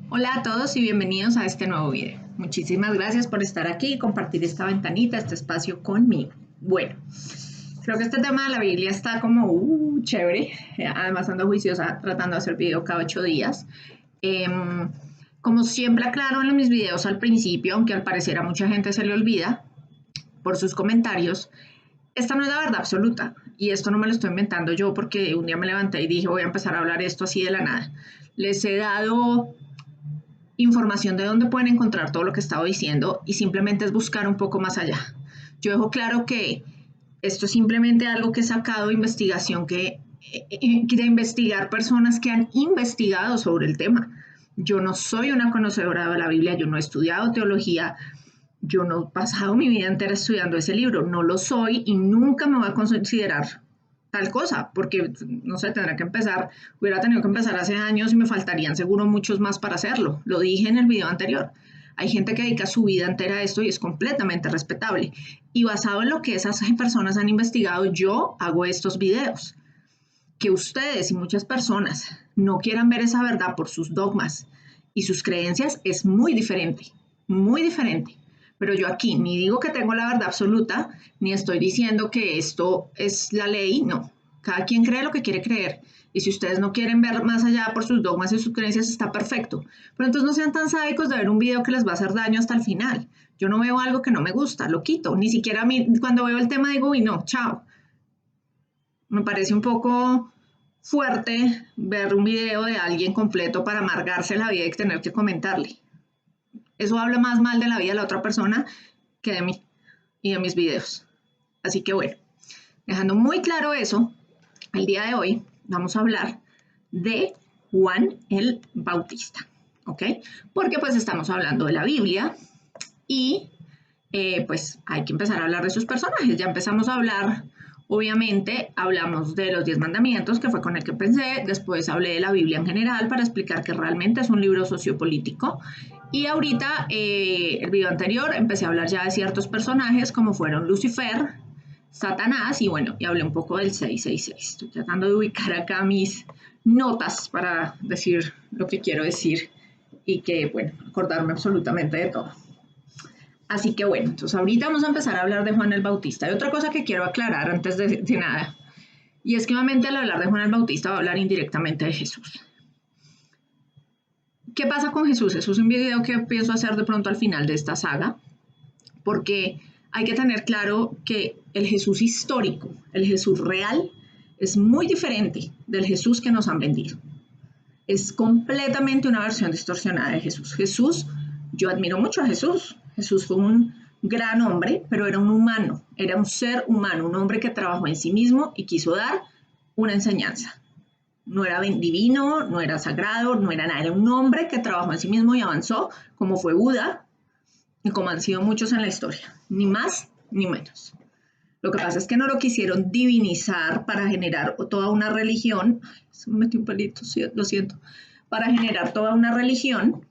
Hola a todos y bienvenidos a este nuevo video. Muchísimas gracias por estar aquí y compartir esta ventanita, este espacio conmigo. Bueno, creo que este tema de la Biblia está como chévere. Además ando juiciosa tratando de hacer video cada 8 días. Como siempre aclaro en mis videos al principio, aunque al parecer a mucha gente se le olvida por sus comentarios, esta no es la verdad absoluta y esto no me lo estoy inventando yo porque un día me levanté y dije voy a empezar a hablar esto así de la nada. Les he dado información de dónde pueden encontrar todo lo que he estado diciendo y simplemente es buscar un poco más allá. Yo dejo claro que esto es simplemente algo que he sacado de investigación, de investigar personas que han investigado sobre el tema. Yo no soy una conocedora de la Biblia, yo no he estudiado teología, yo no he pasado mi vida entera estudiando ese libro, no lo soy y nunca me voy a considerar tal cosa, porque no sé, hubiera tenido que empezar hace años y me faltarían seguro muchos más para hacerlo. Lo dije en el video anterior. Hay gente que dedica su vida entera a esto y es completamente respetable. Y basado en lo que esas personas han investigado, yo hago estos videos. Que ustedes y muchas personas no quieran ver esa verdad por sus dogmas y sus creencias es muy diferente, muy diferente. Pero yo aquí ni digo que tengo la verdad absoluta, ni estoy diciendo que esto es la ley, no. Cada quien cree lo que quiere creer. Y si ustedes no quieren ver más allá por sus dogmas y sus creencias, está perfecto. Pero entonces no sean tan sádicos de ver un video que les va a hacer daño hasta el final. Yo no veo algo que no me gusta, lo quito. Ni siquiera a mí, cuando veo el tema digo, uy, no, chao. Me parece un poco fuerte ver un video de alguien completo para amargarse la vida y tener que comentarle. Eso habla más mal de la vida de la otra persona que de mí y de mis videos. Así que bueno, dejando muy claro eso, el día de hoy vamos a hablar de Juan el Bautista, ¿ok? Porque pues estamos hablando de la Biblia y pues hay que empezar a hablar de sus personajes. Ya empezamos a hablar, obviamente, hablamos de los 10 mandamientos, que fue con el que pensé, después hablé de la Biblia en general para explicar que realmente es un libro sociopolítico. Y ahorita, el video anterior, empecé a hablar ya de ciertos personajes como fueron Lucifer, Satanás y bueno, y hablé un poco del 666. Estoy tratando de ubicar acá mis notas para decir lo que quiero decir y que, bueno, acordarme absolutamente de todo. Así que bueno, entonces ahorita vamos a empezar a hablar de Juan el Bautista. Hay otra cosa que quiero aclarar antes de nada, y es que obviamente al hablar de Juan el Bautista va a hablar indirectamente de Jesús. ¿Qué pasa con Jesús? Eso es un video que pienso hacer de pronto al final de esta saga, porque hay que tener claro que el Jesús histórico, el Jesús real, es muy diferente del Jesús que nos han vendido. Es completamente una versión distorsionada de Jesús. Yo admiro mucho a Jesús. Jesús fue un gran hombre, pero era un humano, era un ser humano, un hombre que trabajó en sí mismo y quiso dar una enseñanza. No era divino, no era sagrado, no era nada, era un hombre que trabajó en sí mismo y avanzó, como fue Buda y como han sido muchos en la historia, ni más ni menos. Lo que pasa es que no lo quisieron divinizar para generar toda una religión. Ay, se me metió un pelito, lo siento. Para generar toda una religión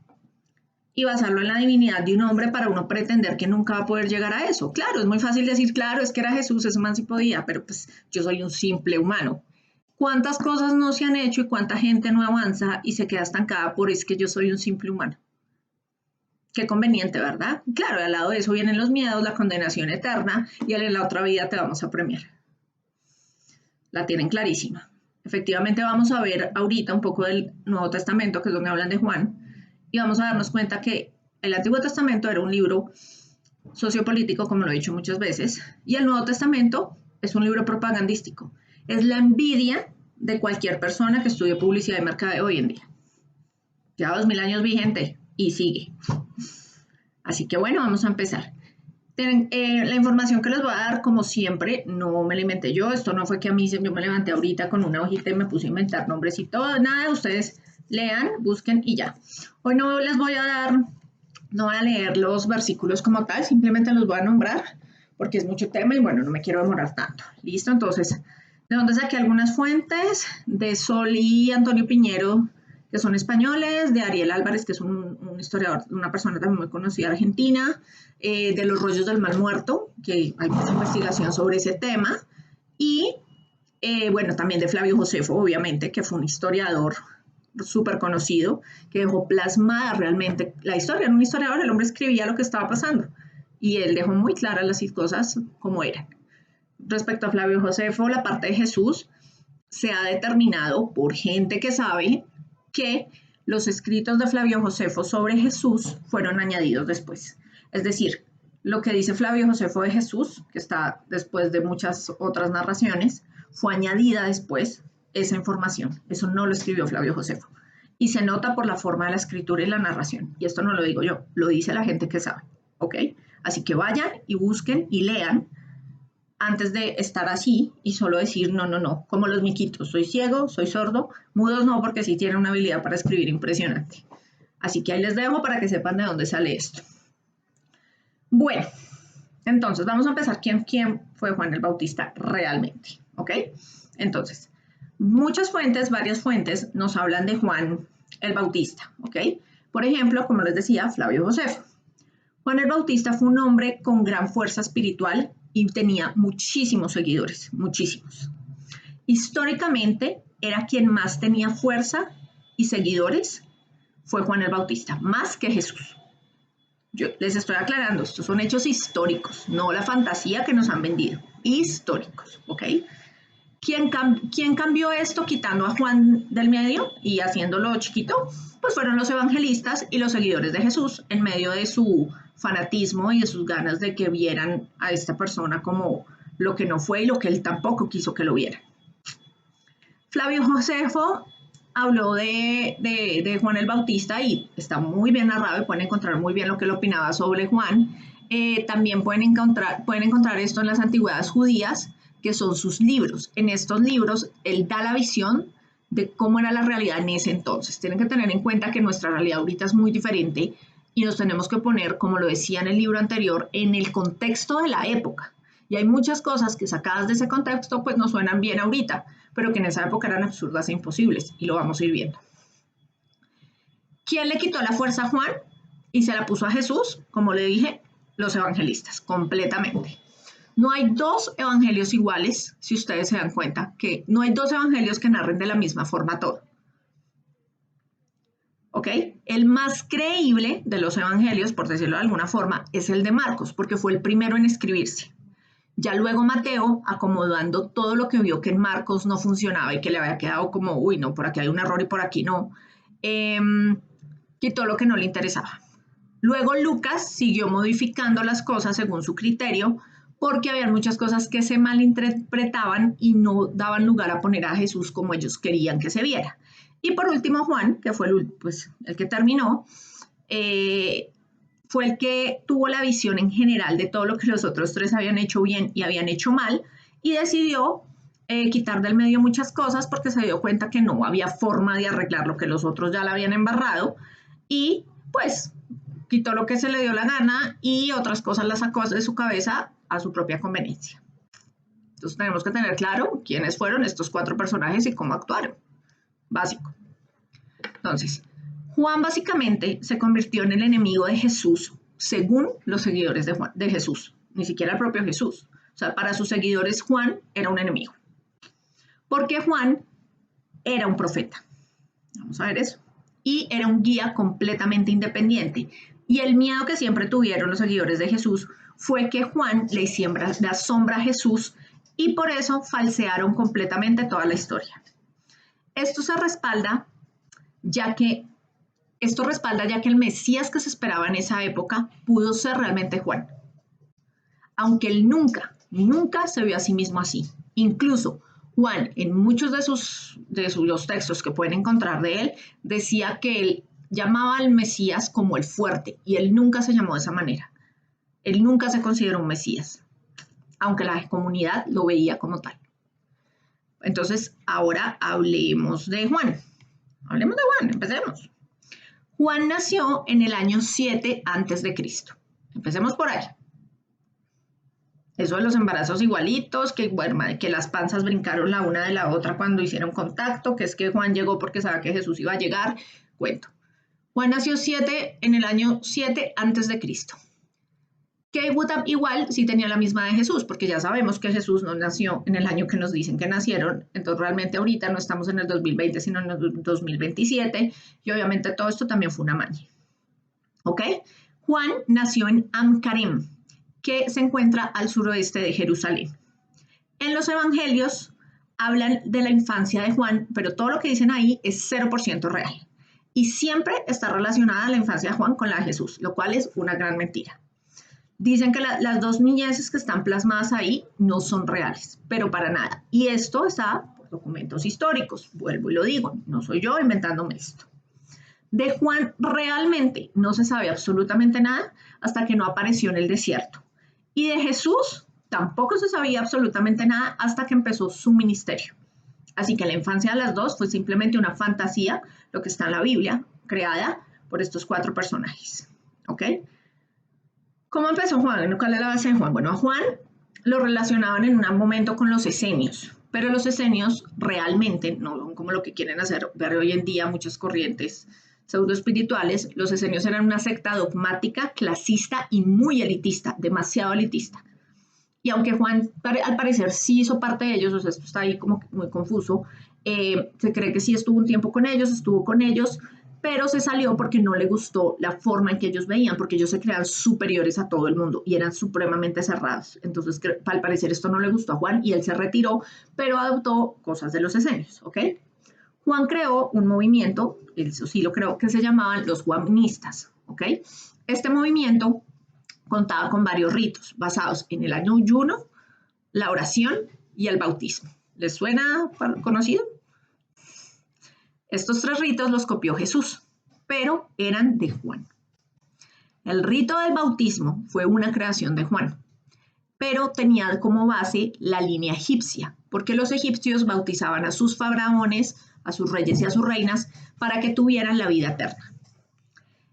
y basarlo en la divinidad de un hombre para uno pretender que nunca va a poder llegar a eso. Claro, es muy fácil decir, claro, es que era Jesús, ese man sí podía, pero pues yo soy un simple humano. ¿Cuántas cosas no se han hecho y cuánta gente no avanza y se queda estancada por es que yo soy un simple humano? Qué conveniente, ¿verdad? Claro, y al lado de eso vienen los miedos, la condenación eterna y en la otra vida te vamos a premiar. La tienen clarísima. Efectivamente vamos a ver ahorita un poco del Nuevo Testamento, que es donde hablan de Juan, y vamos a darnos cuenta que el Antiguo Testamento era un libro sociopolítico, como lo he dicho muchas veces, y el Nuevo Testamento es un libro propagandístico. Es la envidia de cualquier persona que estudie publicidad y mercadeo hoy en día. Ya 2000 años vigente y sigue. Así que bueno, vamos a empezar. La información que les voy a dar, como siempre, no me la inventé yo. Esto no fue que a mí yo me levanté ahorita con una hojita y me puse a inventar nombres y todo. Nada, ustedes lean, busquen y ya. Hoy no les voy a dar, no voy a leer los versículos como tal, simplemente los voy a nombrar porque es mucho tema y bueno, no me quiero demorar tanto. ¿Listo? Entonces, ¿de dónde saqué algunas fuentes? De Sol y Antonio Piñero, que son españoles, de Ariel Álvarez, que es un historiador, una persona también muy conocida argentina, de los rollos del mal muerto, que hay mucha investigación sobre ese tema, y bueno, también de Flavio Josefo, obviamente, que fue un historiador súper conocido, que dejó plasmada realmente la historia. Era un historiador, el hombre escribía lo que estaba pasando y él dejó muy claras las cosas como eran. Respecto a Flavio Josefo, la parte de Jesús, se ha determinado por gente que sabe que los escritos de Flavio Josefo sobre Jesús fueron añadidos después. Es decir, lo que dice Flavio Josefo de Jesús, que está después de muchas otras narraciones, fue añadida después esa información. Eso no lo escribió Flavio Josefo. Y se nota por la forma de la escritura y la narración. Y esto no lo digo yo, lo dice la gente que sabe. ¿Ok? Así que vayan y busquen y lean antes de estar así y solo decir no, como los miquitos, soy ciego, soy sordo, mudos no, porque sí tienen una habilidad para escribir impresionante. Así que ahí les dejo para que sepan de dónde sale esto. Bueno, entonces vamos a empezar quién fue Juan el Bautista realmente, ¿ok? Entonces, varias fuentes nos hablan de Juan el Bautista, ¿ok? Por ejemplo, como les decía, Flavio Josefo. Juan el Bautista fue un hombre con gran fuerza espiritual y tenía muchísimos seguidores, muchísimos. Históricamente, era quien más tenía fuerza y seguidores, fue Juan el Bautista, más que Jesús. Yo les estoy aclarando, estos son hechos históricos, no la fantasía que nos han vendido, históricos, ¿ok? ¿Quién cambió esto quitando a Juan del medio y haciéndolo chiquito? Pues fueron los evangelistas y los seguidores de Jesús en medio de su fanatismo y de sus ganas de que vieran a esta persona como lo que no fue y lo que él tampoco quiso que lo vieran. Flavio Josefo habló de Juan el Bautista y está muy bien narrado y pueden encontrar muy bien lo que él opinaba sobre Juan. También pueden encontrar esto en las antigüedades judías, que son sus libros. En estos libros, él da la visión de cómo era la realidad en ese entonces. Tienen que tener en cuenta que nuestra realidad ahorita es muy diferente y nos tenemos que poner, como lo decía en el libro anterior, en el contexto de la época. Y hay muchas cosas que sacadas de ese contexto pues no suenan bien ahorita, pero que en esa época eran absurdas e imposibles, y lo vamos a ir viendo. ¿Quién le quitó la fuerza a Juan y se la puso a Jesús? Como le dije, los evangelistas, completamente. No hay dos evangelios iguales, si ustedes se dan cuenta, que no hay dos evangelios que narren de la misma forma todo. ¿Ok? El más creíble de los evangelios, por decirlo de alguna forma, es el de Marcos, porque fue el primero en escribirse. Ya luego Mateo, acomodando todo lo que vio que en Marcos no funcionaba y que le había quedado como, uy, no, por aquí hay un error y por aquí no, quitó lo que no le interesaba. Luego Lucas siguió modificando las cosas según su criterio, porque había muchas cosas que se malinterpretaban y no daban lugar a poner a Jesús como ellos querían que se viera. Y por último Juan, que fue el que terminó, fue el que tuvo la visión en general de todo lo que los otros tres habían hecho bien y habían hecho mal, y decidió quitar del medio muchas cosas porque se dio cuenta que no había forma de arreglar lo que los otros ya la habían embarrado, y pues quitó lo que se le dio la gana y otras cosas las sacó de su cabeza a su propia conveniencia. Entonces tenemos que tener claro quiénes fueron estos 4 personajes y cómo actuaron. Básico. Entonces, Juan básicamente se convirtió en el enemigo de Jesús según los seguidores de Jesús, ni siquiera el propio Jesús. O sea, para sus seguidores Juan era un enemigo. Porque Juan era un profeta. Vamos a ver eso. Y era un guía completamente independiente. Y el miedo que siempre tuvieron los seguidores de Jesús fue que Juan le hiciera la sombra a Jesús y por eso falsearon completamente toda la historia. Esto respalda ya que el Mesías que se esperaba en esa época pudo ser realmente Juan. Aunque él nunca se vio a sí mismo así. Incluso Juan, en muchos de los textos que pueden encontrar de él, decía que él llamaba al Mesías como el fuerte, y él nunca se llamó de esa manera. Él nunca se consideró un Mesías, aunque la comunidad lo veía como tal. Entonces, ahora hablemos de Juan. Empecemos. Juan nació en el año 7 a.C. Empecemos por ahí. Eso de los embarazos igualitos, que las panzas brincaron la una de la otra cuando hicieron contacto, que es que Juan llegó porque sabía que Jesús iba a llegar, cuento. Juan nació en el año 7 a.C. que igual sí tenía la misma de Jesús, porque ya sabemos que Jesús no nació en el año que nos dicen que nacieron, entonces realmente ahorita no estamos en el 2020, sino en el 2027, y obviamente todo esto también fue una maña. ¿Ok? Juan nació en Am-Karem, que se encuentra al suroeste de Jerusalén. En los evangelios hablan de la infancia de Juan, pero todo lo que dicen ahí es 0% real. Y siempre está relacionada la infancia de Juan con la de Jesús, lo cual es una gran mentira. Dicen que las dos niñeces que están plasmadas ahí no son reales, pero para nada. Y esto está por documentos históricos, vuelvo y lo digo, no soy yo inventándome esto. De Juan realmente no se sabe absolutamente nada hasta que no apareció en el desierto. Y de Jesús tampoco se sabía absolutamente nada hasta que empezó su ministerio. Así que la infancia de las dos fue simplemente una fantasía, lo que está en la Biblia, creada por estos 4 personajes. ¿Ok? ¿Cómo empezó Juan? ¿Cuál es la base de Juan? Bueno, a Juan lo relacionaban en un momento con los esenios, pero los esenios realmente no son como lo que quieren hacer ver hoy en día muchas corrientes pseudoespirituales. Los esenios eran una secta dogmática, clasista y muy elitista, demasiado elitista. Y aunque Juan al parecer sí hizo parte de ellos, o sea, esto está ahí como muy confuso, se cree que sí estuvo un tiempo con ellos, pero se salió porque no le gustó la forma en que ellos veían, porque ellos se creían superiores a todo el mundo y eran supremamente cerrados. Entonces, al parecer esto no le gustó a Juan y él se retiró, pero adoptó cosas de los esenios, ¿ok? Juan creó un movimiento, eso sí lo creo, que se llamaban los juanistas, ¿ok? Este movimiento contaba con varios ritos basados en el ayuno, la oración y el bautismo. ¿Les suena conocido? Estos 3 ritos los copió Jesús, pero eran de Juan. El rito del bautismo fue una creación de Juan, pero tenía como base la línea egipcia, porque los egipcios bautizaban a sus faraones, a sus reyes y a sus reinas para que tuvieran la vida eterna.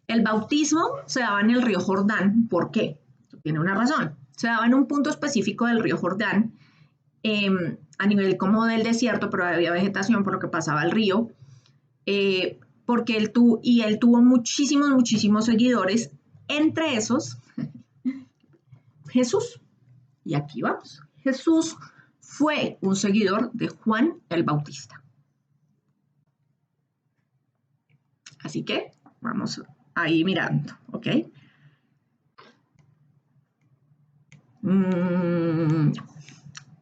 El bautismo se daba en el río Jordán. ¿Por qué? Tiene una razón. Se daba en un punto específico del río Jordán, a nivel como del desierto, pero había vegetación por lo que pasaba el río, porque él tuvo muchísimos seguidores, entre esos Jesús. Y aquí vamos. Jesús fue un seguidor de Juan el Bautista. Así que vamos ahí mirando, ¿ok?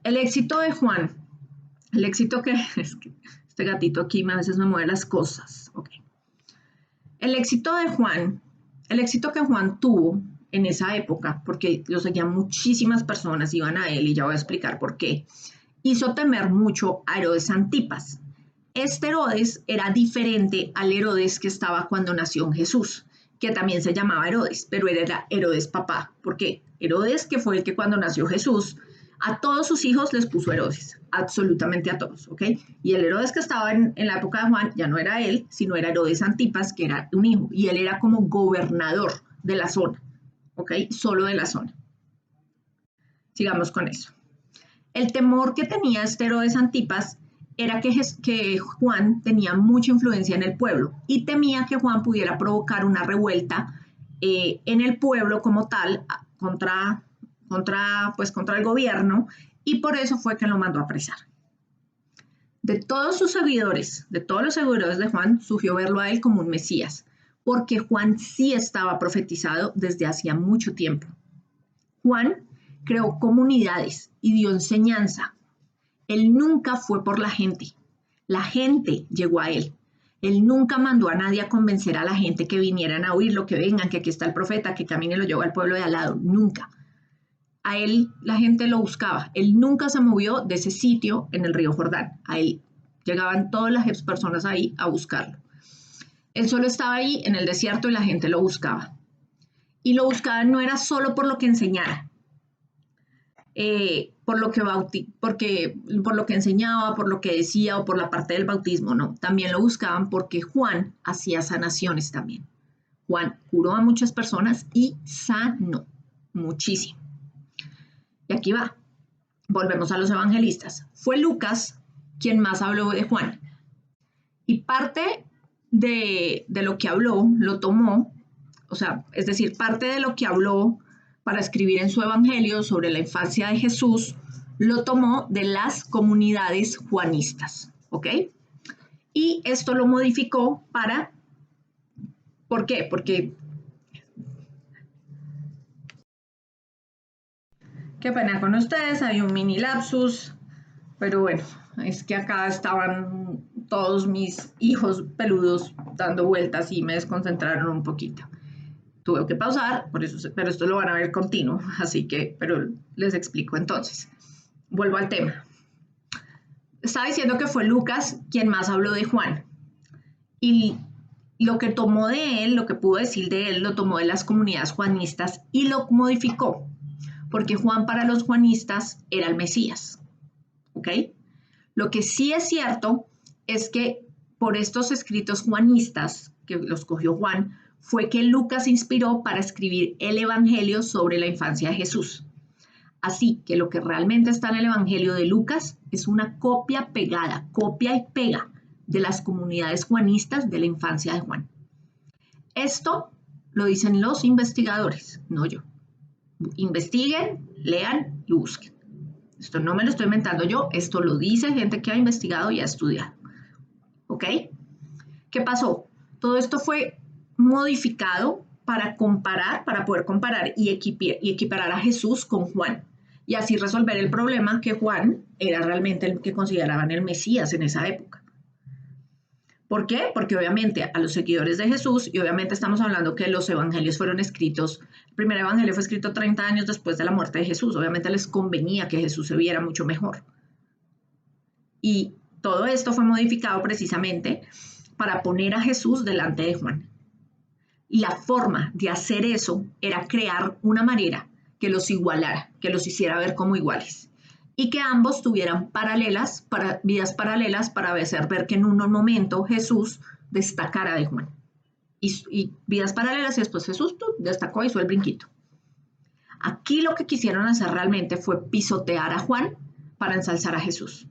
El éxito de Juan, el éxito que es que este gatito aquí a veces me mueve las cosas, ¿ok? El éxito que Juan tuvo en esa época, porque lo seguían muchísimas personas, iban a él y ya voy a explicar por qué, hizo temer mucho a Herodes Antipas. Este Herodes era diferente al Herodes que estaba cuando nació Jesús, que también se llamaba Herodes, pero era Herodes papá. ¿Por qué? Herodes, que fue el que cuando nació Jesús, a todos sus hijos les puso Herodes, absolutamente a todos, ¿ok? Y el Herodes que estaba en la época de Juan ya no era él, sino era Herodes Antipas, que era un hijo, y él era como gobernador de la zona, ¿ok? Solo de la zona. Sigamos con eso. El temor que tenía este Herodes Antipas era que Juan tenía mucha influencia en el pueblo y temía que Juan pudiera provocar una revuelta en el pueblo como tal contra el gobierno, y por eso fue que lo mandó a apresar. De todos los seguidores de Juan, surgió verlo a él como un Mesías, porque Juan sí estaba profetizado desde hacía mucho tiempo. Juan creó comunidades y dio enseñanza. Él nunca fue por la gente llegó a él. Él nunca mandó a nadie a convencer a la gente que vinieran a oírlo, que vengan, que aquí está el profeta, que camine y lo llevó al pueblo de al lado, nunca. A él la gente lo buscaba, él nunca se movió de ese sitio en el río Jordán, a él llegaban todas las personas ahí a buscarlo. Él solo estaba ahí en el desierto y la gente lo buscaba. Y lo buscaban no era solo por lo que enseñara, por lo que enseñaba, por lo que decía o por la parte del bautismo, no. También lo buscaban porque Juan hacía sanaciones también. Juan curó a muchas personas y sanó muchísimo. Y aquí va. Volvemos a los evangelistas. Fue Lucas quien más habló de Juan. Y parte de lo que habló lo tomó, o sea, es decir, parte de lo que habló para escribir en su evangelio sobre la infancia de Jesús, lo tomó de las comunidades juanistas, ¿ok? Y esto lo modificó para, ¿por qué? Porque, qué pena con ustedes, hay un mini lapsus, pero bueno, es que acá estaban todos mis hijos peludos dando vueltas y me desconcentraron un poquito. Tuve que pausar, por eso, pero esto lo van a ver continuo, así que, pero les explico entonces. Vuelvo al tema. Estaba diciendo que fue Lucas quien más habló de Juan. Y lo que tomó de él, lo que pudo decir de él, lo tomó de las comunidades juanistas y lo modificó. Porque Juan para los juanistas era el Mesías. ¿Ok? Lo que sí es cierto es que por estos escritos juanistas, que los cogió Juan, fue que Lucas inspiró para escribir el Evangelio sobre la infancia de Jesús. Así que lo que realmente está en el Evangelio de Lucas es una copia pegada, copia y pega de las comunidades juanistas de la infancia de Juan. Esto lo dicen los investigadores, no yo. Investiguen, lean y busquen. Esto no me lo estoy inventando yo, esto lo dice gente que ha investigado y ha estudiado. ¿Ok? ¿Qué pasó? Todo esto fue modificado para comparar, para poder comparar y equiparar a Jesús con Juan. Y así resolver el problema que Juan era realmente el que consideraban el Mesías en esa época. ¿Por qué? Porque obviamente a los seguidores de Jesús, y obviamente estamos hablando que los evangelios fueron escritos, el primer evangelio fue escrito 30 años después de la muerte de Jesús, obviamente les convenía que Jesús se viera mucho mejor. Y todo esto fue modificado precisamente para poner a Jesús delante de Juan. Y la forma de hacer eso era crear una manera que los igualara, que los hiciera ver como iguales. Y que ambos tuvieran vidas paralelas para hacer ver que en un momento Jesús destacara de Juan. Y vidas paralelas y después Jesús destacó y hizo el brinquito. Aquí lo que quisieron hacer realmente fue pisotear a Juan para ensalzar a Jesús.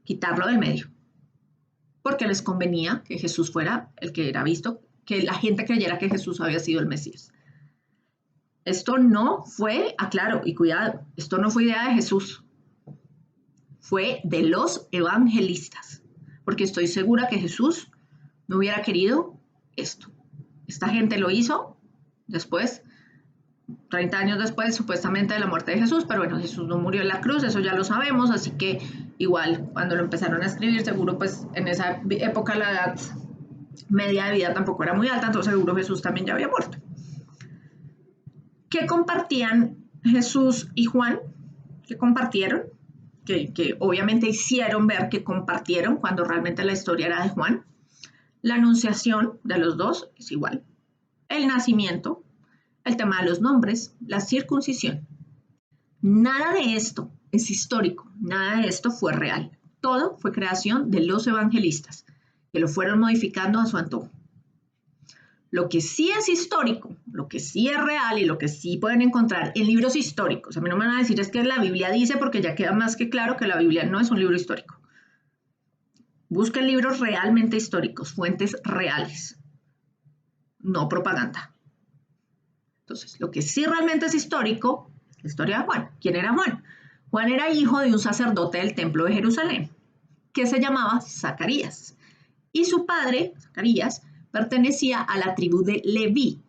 Quitarlo del medio. Porque les convenía que Jesús fuera el que era visto, que la gente creyera que Jesús había sido el Mesías. Esto no fue, aclaro y cuidado, esto no fue idea de Jesús, fue de los evangelistas, porque estoy segura que Jesús no hubiera querido esto. Esta gente lo hizo después, 30 años después, supuestamente de la muerte de Jesús, pero bueno, Jesús no murió en la cruz, eso ya lo sabemos, así que igual cuando lo empezaron a escribir, seguro pues en esa época la edad media de vida tampoco era muy alta, entonces seguro Jesús también ya había muerto. ¿Qué compartían Jesús y Juan? ¿Qué compartieron? Que obviamente hicieron ver que compartieron cuando realmente la historia era de Juan. La anunciación de los dos es igual. El nacimiento, el tema de los nombres, la circuncisión. Nada de esto es histórico, nada de esto fue real. Todo fue creación de los evangelistas, que lo fueron modificando a su antojo. Lo que sí es histórico, lo que sí es real y lo que sí pueden encontrar en libros históricos. A mí no me van a decir es que la Biblia dice, porque ya queda más que claro que la Biblia no es un libro histórico. Busquen libros realmente históricos, fuentes reales, no propaganda. Entonces, lo que sí realmente es histórico, la historia de Juan. ¿Quién era Juan? Juan era hijo de un sacerdote del templo de Jerusalén, que se llamaba Zacarías. Y su padre, Zacarías, pertenecía a la tribu de Leví,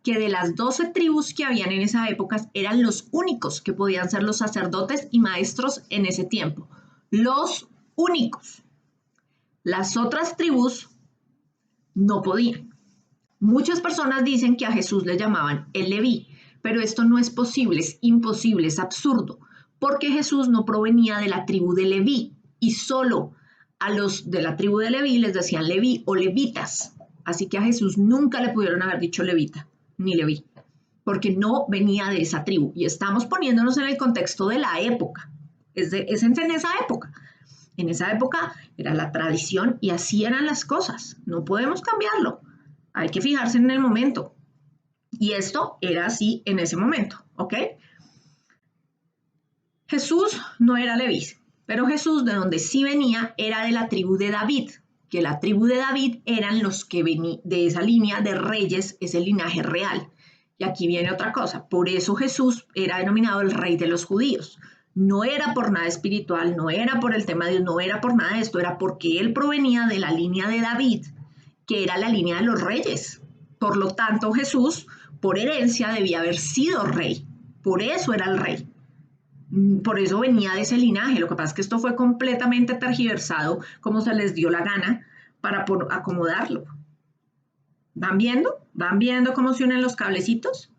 que de las 12 tribus que habían en esa época eran los únicos que podían ser los sacerdotes y maestros en ese tiempo. Los únicos. Las otras tribus no podían. Muchas personas dicen que a Jesús le llamaban el Leví, pero esto no es posible, es imposible, es absurdo, porque Jesús no provenía de la tribu de Leví y solo a los de la tribu de Leví les decían Leví o levitas. Así que a Jesús nunca le pudieron haber dicho levita ni Leví, porque no venía de esa tribu. Y estamos poniéndonos en el contexto de la época. Es en esa época. En esa época era la tradición y así eran las cosas. No podemos cambiarlo. Hay que fijarse en el momento. Y esto era así en ese momento, ¿ok? Jesús no era Leví, pero Jesús de donde sí venía era de la tribu de David, que la tribu de David eran los que venían de esa línea de reyes, ese linaje real. Y aquí viene otra cosa. Por eso Jesús era denominado el rey de los judíos. No era por nada espiritual, no era por el tema de Dios, no era por nada de esto, era porque él provenía de la línea de David, que era la línea de los reyes. Por lo tanto, Jesús, por herencia, debía haber sido rey. Por eso era el rey. Por eso venía de ese linaje. Lo que pasa es que esto fue completamente tergiversado como se les dio la gana para acomodarlo. ¿Van viendo? ¿Van viendo cómo se unen los cablecitos?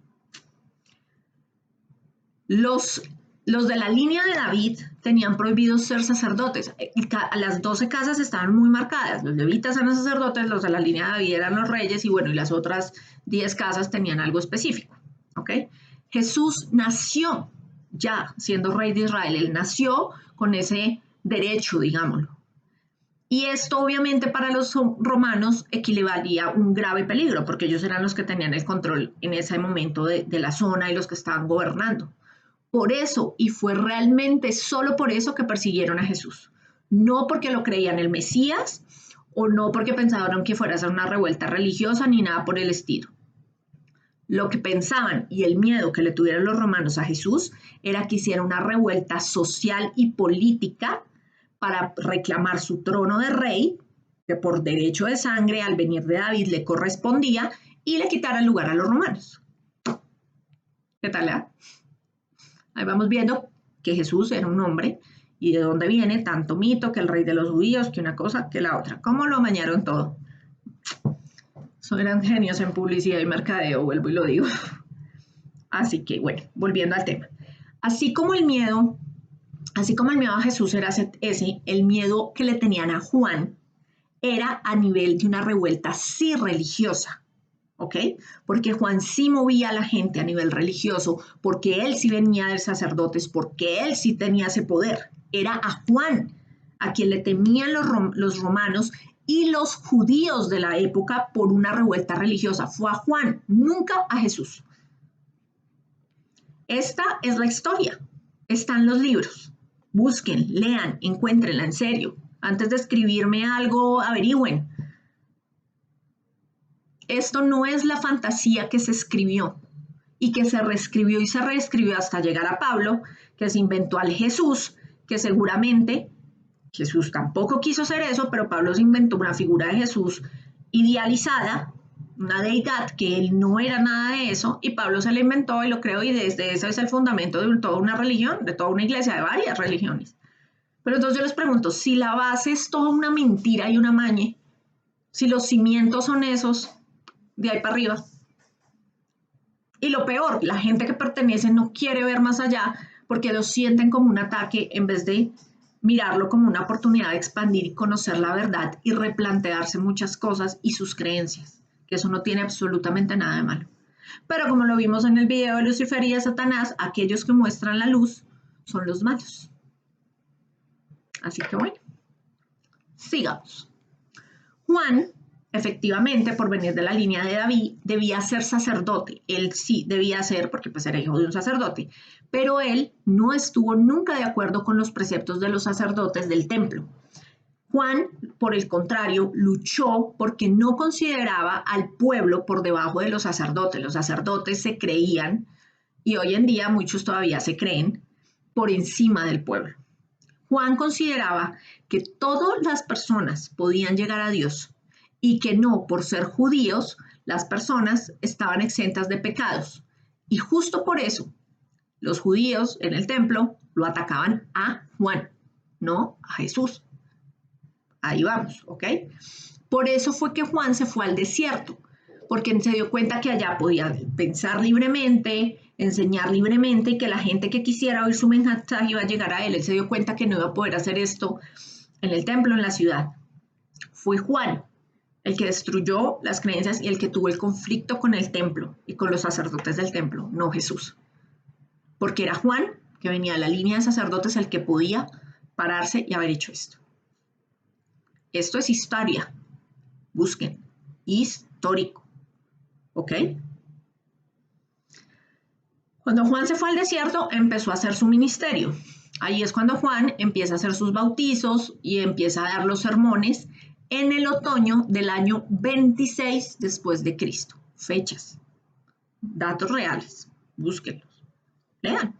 Los de la línea de David tenían prohibido ser sacerdotes. Las 12 casas estaban muy marcadas. Los levitas eran sacerdotes, los de la línea de David eran los reyes y bueno, y las otras 10 casas tenían algo específico. ¿Ok? Jesús nació ya siendo rey de Israel. Él nació con ese derecho, digámoslo. Y esto obviamente para los romanos equivalía a un grave peligro, porque ellos eran los que tenían el control en ese momento de la zona y los que estaban gobernando. Por eso, y fue realmente solo por eso que persiguieron a Jesús. No porque lo creían el Mesías o no porque pensaban que fuera a ser una revuelta religiosa ni nada por el estilo. Lo que pensaban y el miedo que le tuvieron los romanos a Jesús era que hiciera una revuelta social y política para reclamar su trono de rey, que por derecho de sangre al venir de David le correspondía, y le quitara el lugar a los romanos. ¿Qué tal? Ahí vamos viendo que Jesús era un hombre y de dónde viene tanto mito, que el rey de los judíos, que una cosa, que la otra. ¿Cómo lo amañaron todo? Eran genios en publicidad y mercadeo, vuelvo y lo digo. Así que, bueno, volviendo al tema. Así como el miedo a Jesús era ese, el miedo que le tenían a Juan era a nivel de una revuelta sí religiosa, ¿ok? Porque Juan sí movía a la gente a nivel religioso, porque él sí venía de sacerdotes, porque él sí tenía ese poder. Era a Juan a quien le temían los romanos y los judíos de la época por una revuelta religiosa. Fue a Juan, nunca a Jesús. Esta es la historia. Están los libros. Busquen, lean, encuéntrenla en serio. Antes de escribirme algo, averigüen. Esto no es la fantasía que se escribió y que se reescribió y se reescribió hasta llegar a Pablo, que se inventó al Jesús, que seguramente Jesús tampoco quiso ser eso, pero Pablo se inventó una figura de Jesús idealizada, una deidad que él no era nada de eso, y Pablo se la inventó y lo creó, y desde eso es el fundamento de toda una religión, de toda una iglesia, de varias religiones. Pero entonces yo les pregunto, si la base es toda una mentira y una mañe, si los cimientos son esos, de ahí para arriba. Y lo peor, la gente que pertenece no quiere ver más allá porque lo sienten como un ataque en vez de mirarlo como una oportunidad de expandir y conocer la verdad y replantearse muchas cosas y sus creencias, que eso no tiene absolutamente nada de malo. Pero como lo vimos en el video de Lucifer y de Satanás, aquellos que muestran la luz son los malos. Así que bueno, sigamos. Juan, efectivamente, por venir de la línea de David, debía ser sacerdote. Él sí debía ser, porque pues era hijo de un sacerdote, pero él no estuvo nunca de acuerdo con los preceptos de los sacerdotes del templo. Juan, por el contrario, luchó porque no consideraba al pueblo por debajo de los sacerdotes. Los sacerdotes se creían, y hoy en día muchos todavía se creen, por encima del pueblo. Juan consideraba que todas las personas podían llegar a Dios y que no por ser judíos las personas estaban exentas de pecados. Y justo por eso los judíos en el templo lo atacaban a Juan, no a Jesús. Ahí vamos, ¿ok? Por eso fue que Juan se fue al desierto, porque se dio cuenta que allá podía pensar libremente, enseñar libremente y que la gente que quisiera oír su mensaje iba a llegar a él. Él se dio cuenta que no iba a poder hacer esto en el templo, en la ciudad. Fue Juan el que destruyó las creencias y el que tuvo el conflicto con el templo y con los sacerdotes del templo, no Jesús. Porque era Juan, que venía de la línea de sacerdotes, el que podía pararse y haber hecho esto. Esto es historia. Busquen. Histórico. ¿Ok? Cuando Juan se fue al desierto, empezó a hacer su ministerio. Ahí es cuando Juan empieza a hacer sus bautizos y empieza a dar los sermones en el otoño del año 26 después de Cristo. Fechas. datos reales, búsquenlos, lean.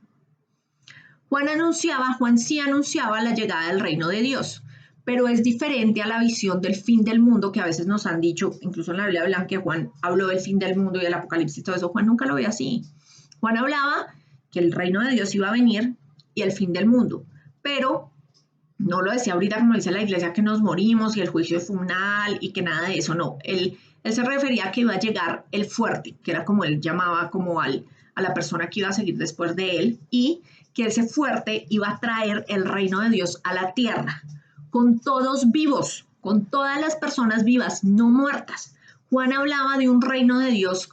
Juan sí anunciaba la llegada del reino de Dios, pero es diferente a la visión del fin del mundo que a veces nos han dicho, incluso en la Biblia hablan que Juan habló del fin del mundo y del apocalipsis y todo eso. Juan nunca lo ve así. Juan hablaba que el reino de Dios iba a venir y el fin del mundo, pero no lo decía ahorita como dice la iglesia que nos morimos y el juicio final y que nada de eso, no. Él se refería a que iba a llegar el fuerte, que era como él llamaba como a la persona que iba a seguir después de él, y que ese fuerte iba a traer el reino de Dios a la tierra, con todos vivos, con todas las personas vivas, no muertas. Juan hablaba de un reino de Dios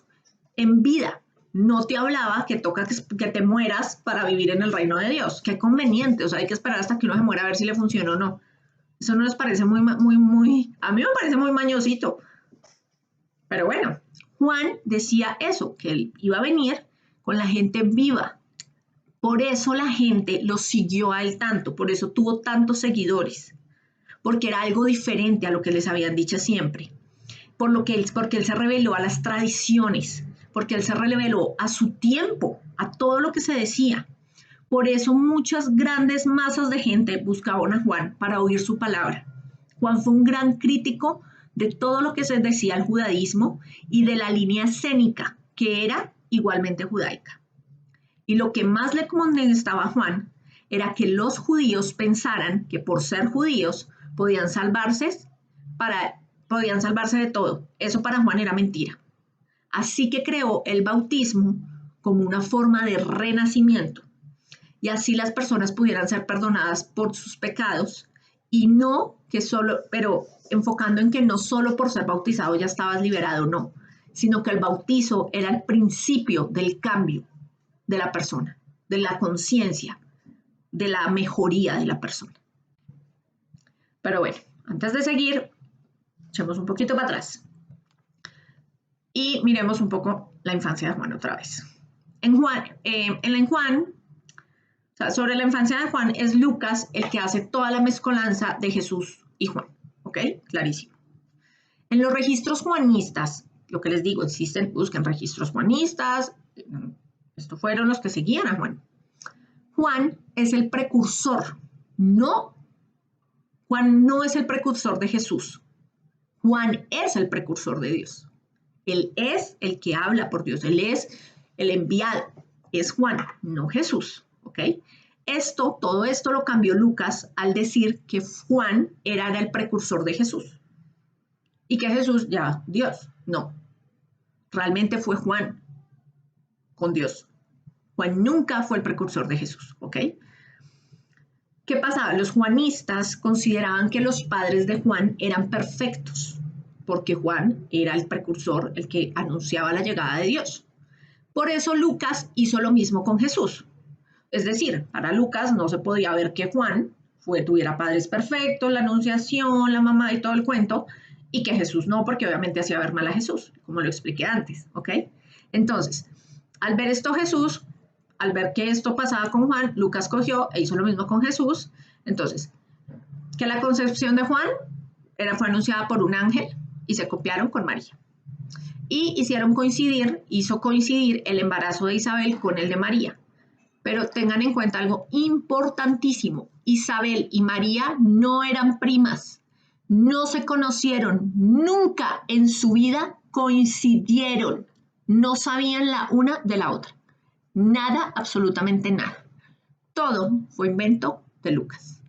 en vida, no te hablaba que toca que te mueras para vivir en el reino de Dios. Qué conveniente, o sea, hay que esperar hasta que uno se muera a ver si le funciona o no. Eso no les parece muy, a mí me parece muy mañosito. Pero bueno, Juan decía eso, que él iba a venir con la gente viva. Por eso la gente lo siguió a él tanto, por eso tuvo tantos seguidores, porque era algo diferente a lo que les habían dicho siempre. Porque él se reveló a las tradiciones, porque él se reveló a su tiempo, a todo lo que se decía. Por eso muchas grandes masas de gente buscaban a Juan para oír su palabra. Juan fue un gran crítico de todo lo que se decía el judaísmo y de la línea escénica, que era igualmente judaica. Y lo que más le molestaba a Juan era que los judíos pensaran que por ser judíos podían salvarse de todo. Eso para Juan era mentira. Así que creó el bautismo como una forma de renacimiento. Y así las personas pudieran ser perdonadas por sus pecados y no que solo, pero enfocando en que no solo por ser bautizado ya estabas liberado, no, sino que el bautizo era el principio del cambio de la persona, de la conciencia, de la mejoría de la persona. Pero bueno, antes de seguir, echemos un poquito para atrás y miremos un poco la infancia de Juan otra vez. Sobre la infancia de Juan es Lucas el que hace toda la mezcolanza de Jesús y Juan, ¿ok? Clarísimo. En los registros juanistas, lo que les digo, busquen registros juanistas, estos fueron los que seguían a Juan. Juan es el precursor, Juan no es el precursor de Jesús, Juan es el precursor de Dios. Él es el que habla por Dios, él es el enviado, es Juan, no Jesús, ¿ok? Todo esto lo cambió Lucas al decir que Juan era el precursor de Jesús y que Jesús ya Dios. No, realmente fue Juan con Dios. Juan nunca fue el precursor de Jesús, ¿ok? ¿Qué pasaba? Los juanistas consideraban que los padres de Juan eran perfectos, porque Juan era el precursor, el que anunciaba la llegada de Dios. Por eso Lucas hizo lo mismo con Jesús. Es decir, para Lucas no se podía ver que Juan tuviera padres perfectos, la anunciación, la mamá y todo el cuento, y que Jesús no, porque obviamente hacía ver mal a Jesús, como lo expliqué antes, ¿ok? Entonces, al ver esto Jesús, al ver que esto pasaba con Juan, Lucas cogió e hizo lo mismo con Jesús. Entonces, que la concepción de Juan fue anunciada por un ángel y se copiaron con María. Y hizo coincidir el embarazo de Isabel con el de María. Pero tengan en cuenta algo importantísimo. Isabel y María no eran primas, no se conocieron, nunca en su vida coincidieron, no sabían la una de la otra. Nada, absolutamente nada. Todo fue invento de Lucas.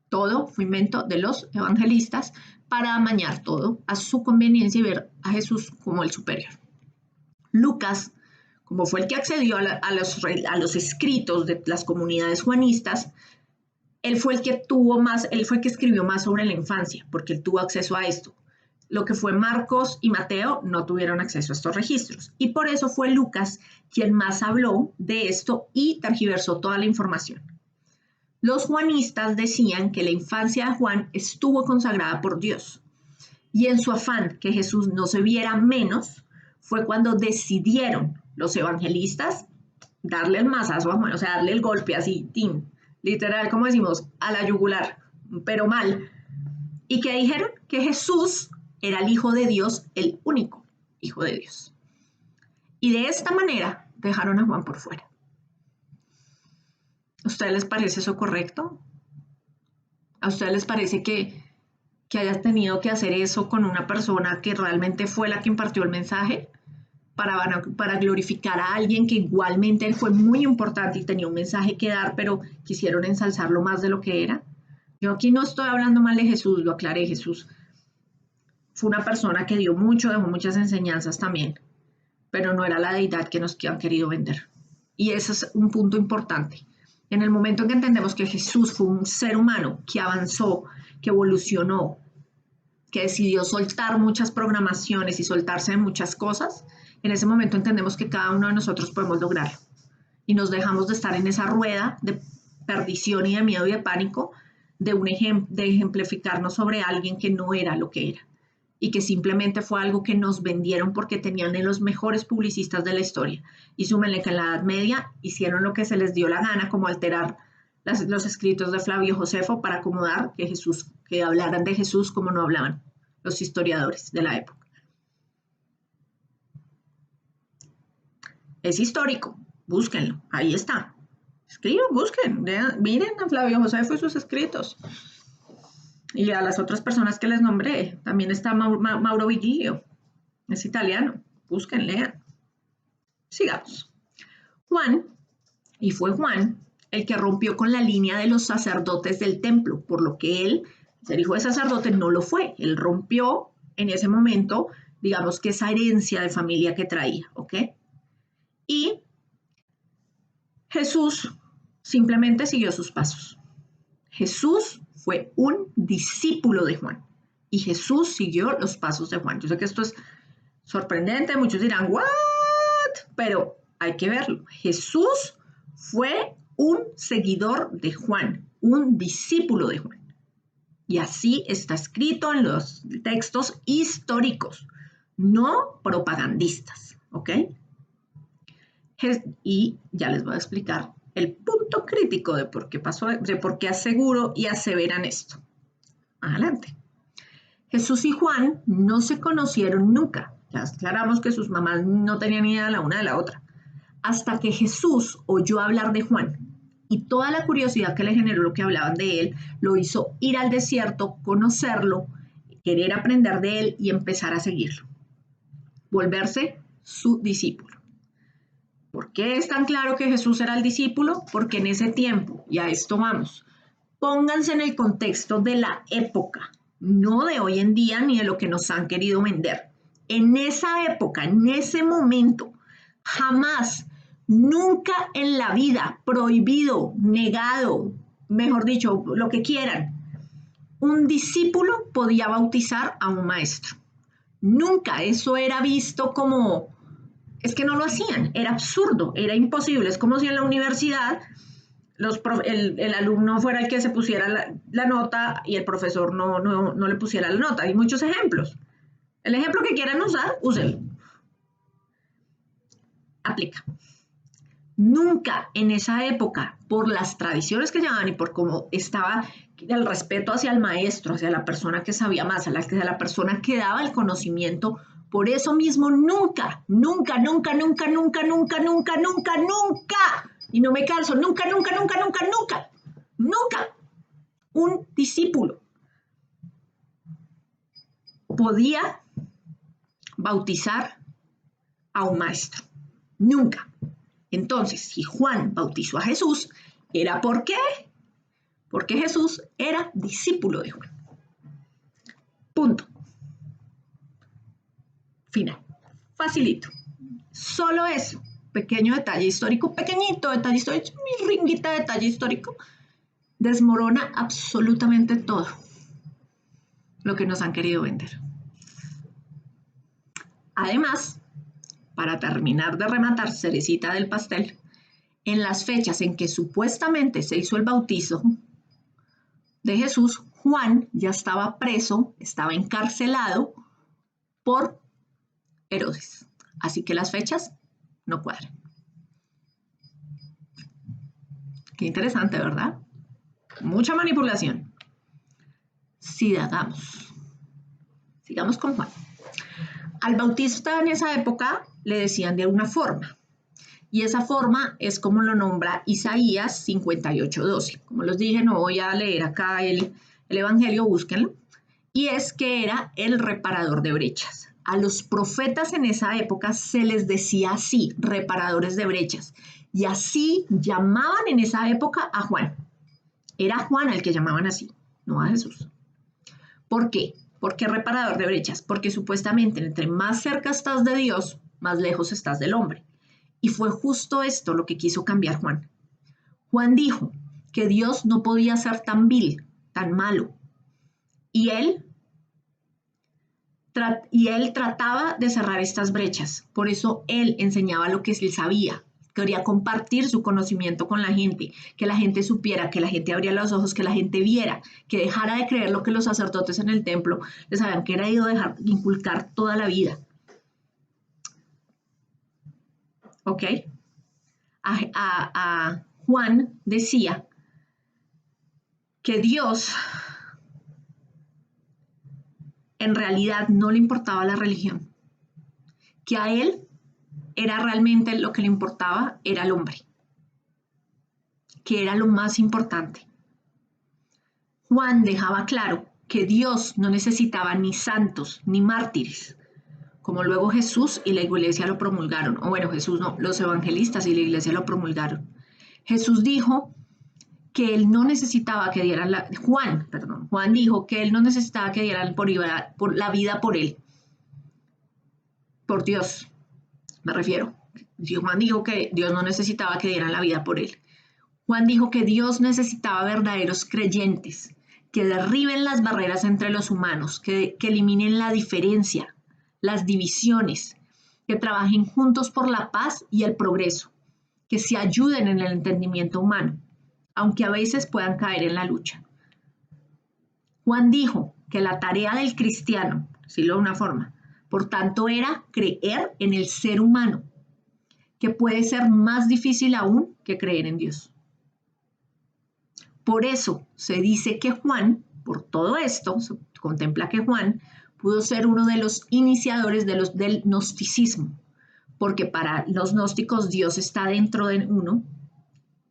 Todo fue invento de los evangelistas para amañar todo a su conveniencia y ver a Jesús como el superior. Lucas, como fue el que accedió a los escritos de las comunidades juanistas, él fue el que escribió más sobre la infancia, porque él tuvo acceso a esto. Lo que fue Marcos y Mateo no tuvieron acceso a estos registros. Y por eso fue Lucas quien más habló de esto y tergiversó toda la información. Los juanistas decían que la infancia de Juan estuvo consagrada por Dios. Y en su afán que Jesús no se viera menos, fue cuando decidieron los evangelistas darle el mazazo a Juan, o sea, darle el golpe así, literal, como decimos, a la yugular, pero mal. Y que dijeron que Jesús era el Hijo de Dios, el único Hijo de Dios. Y de esta manera dejaron a Juan por fuera. ¿A ustedes les parece eso correcto? ¿A ustedes les parece que hayas tenido que hacer eso con una persona que realmente fue la que impartió el mensaje? Para glorificar a alguien que igualmente fue muy importante y tenía un mensaje que dar, pero quisieron ensalzarlo más de lo que era. Yo aquí no estoy hablando mal de Jesús, lo aclaré. Jesús fue una persona que dio mucho, dejó muchas enseñanzas también, pero no era la deidad que nos han querido vender. Y ese es un punto importante. En el momento en que entendemos que Jesús fue un ser humano que avanzó, que evolucionó, que decidió soltar muchas programaciones y soltarse de muchas cosas, en ese momento entendemos que cada uno de nosotros podemos lograrlo. Y nos dejamos de estar en esa rueda de perdición y de miedo y de pánico, de ejemplificarnos sobre alguien que no era lo que era. Y que simplemente fue algo que nos vendieron porque tenían en los mejores publicistas de la historia. Y súmenle que en la Edad Media hicieron lo que se les dio la gana, como alterar los escritos de Flavio Josefo para acomodar que hablaran de Jesús como no hablaban los historiadores de la época. Es histórico, búsquenlo, ahí está. Escriban, busquen, miren a Flavio Josefo y sus escritos. Y a las otras personas que les nombré, también está Mauro Vigilio, es italiano, busquen, lean. Sigamos. Juan, y fue Juan, el que rompió con la línea de los sacerdotes del templo, por lo que él, ser hijo de sacerdote, no lo fue. Él rompió en ese momento, digamos que esa herencia de familia que traía, ¿ok? Y Jesús simplemente siguió sus pasos. Jesús fue un discípulo de Juan y Jesús siguió los pasos de Juan. Yo sé que esto es sorprendente, muchos dirán, ¿what? Pero hay que verlo. Jesús fue un seguidor de Juan, un discípulo de Juan. Y así está escrito en los textos históricos, no propagandistas, ¿ok? Y ya les voy a explicar el punto crítico de por qué pasó, de por qué aseguro y aseveran esto. Adelante. Jesús y Juan no se conocieron nunca. Ya aclaramos que sus mamás no tenían ni idea la una de la otra. Hasta que Jesús oyó hablar de Juan y toda la curiosidad que le generó lo que hablaban de él, lo hizo ir al desierto, conocerlo, querer aprender de él y empezar a seguirlo. Volverse su discípulo. ¿Por qué es tan claro que Jesús era el discípulo? Porque en ese tiempo, y a esto vamos, pónganse en el contexto de la época, no de hoy en día ni de lo que nos han querido vender. En esa época, en ese momento, jamás, nunca en la vida, prohibido, negado, mejor dicho, lo que quieran, un discípulo podía bautizar a un maestro. Nunca, eso era visto como, es que no lo hacían, era absurdo, era imposible. Es como si en la universidad el alumno fuera el que se pusiera la nota y el profesor no le pusiera la nota. Hay muchos ejemplos. El ejemplo que quieran usar, úsenlo. Aplica. Nunca en esa época, por las tradiciones que llevaban y por cómo estaba el respeto hacia el maestro, hacia la persona que sabía más, hacia la persona que daba el conocimiento, por eso mismo nunca, y no me canso, nunca, un discípulo podía bautizar a un maestro. Nunca. Entonces, si Juan bautizó a Jesús, ¿era por qué? Porque Jesús era discípulo de Juan. Punto. Final. Facilito. Solo eso. Pequeño detalle histórico, pequeñito detalle histórico, mi ringuita de detalle histórico, desmorona absolutamente todo lo que nos han querido vender. Además, para terminar de rematar cerecita del pastel, en las fechas en que supuestamente se hizo el bautizo de Jesús, Juan ya estaba preso, estaba encarcelado por Herodes. Así que las fechas no cuadran. Qué interesante, ¿verdad? Mucha manipulación. Sigamos con Juan. Al bautista en esa época le decían de una forma, y esa forma es como lo nombra Isaías 58:12. Como les dije, no voy a leer acá el Evangelio, búsquenlo. Y es que era el reparador de brechas. A los profetas en esa época se les decía así, reparadores de brechas. Y así llamaban en esa época a Juan. Era Juan al que llamaban así, no a Jesús. ¿Por qué? ¿Por qué reparador de brechas? Porque supuestamente entre más cerca estás de Dios, más lejos estás del hombre. Y fue justo esto lo que quiso cambiar Juan. Juan dijo que Dios no podía ser tan vil, tan malo. Y él trataba de cerrar estas brechas. Por eso él enseñaba lo que él sabía. Quería compartir su conocimiento con la gente, que la gente supiera, que la gente abriera los ojos, que la gente viera, que dejara de creer lo que los sacerdotes en el templo les habían querido dejar inculcar toda la vida. ¿Ok? A Juan decía que Dios en realidad no le importaba la religión, que a él era realmente lo que le importaba, era el hombre, que era lo más importante. Juan dejaba claro que Dios no necesitaba ni santos ni mártires, como luego Jesús y la iglesia lo promulgaron, o bueno, Jesús no, los evangelistas y la iglesia lo promulgaron. Jesús dijo que él no necesitaba que dieran Juan dijo que él no necesitaba que dieran por la vida por él, por Dios, me refiero. Juan dijo que Dios no necesitaba que dieran la vida por él. Juan dijo que Dios necesitaba verdaderos creyentes, que derriben las barreras entre los humanos, que eliminen la diferencia, las divisiones, que trabajen juntos por la paz y el progreso, que se ayuden en el entendimiento humano, aunque a veces puedan caer en la lucha. Juan dijo que la tarea del cristiano, decirlo de una forma, por tanto, era creer en el ser humano, que puede ser más difícil aún que creer en Dios. Por eso se dice que Juan, por todo esto, se contempla que Juan pudo ser uno de los iniciadores del gnosticismo, porque para los gnósticos Dios está dentro de uno,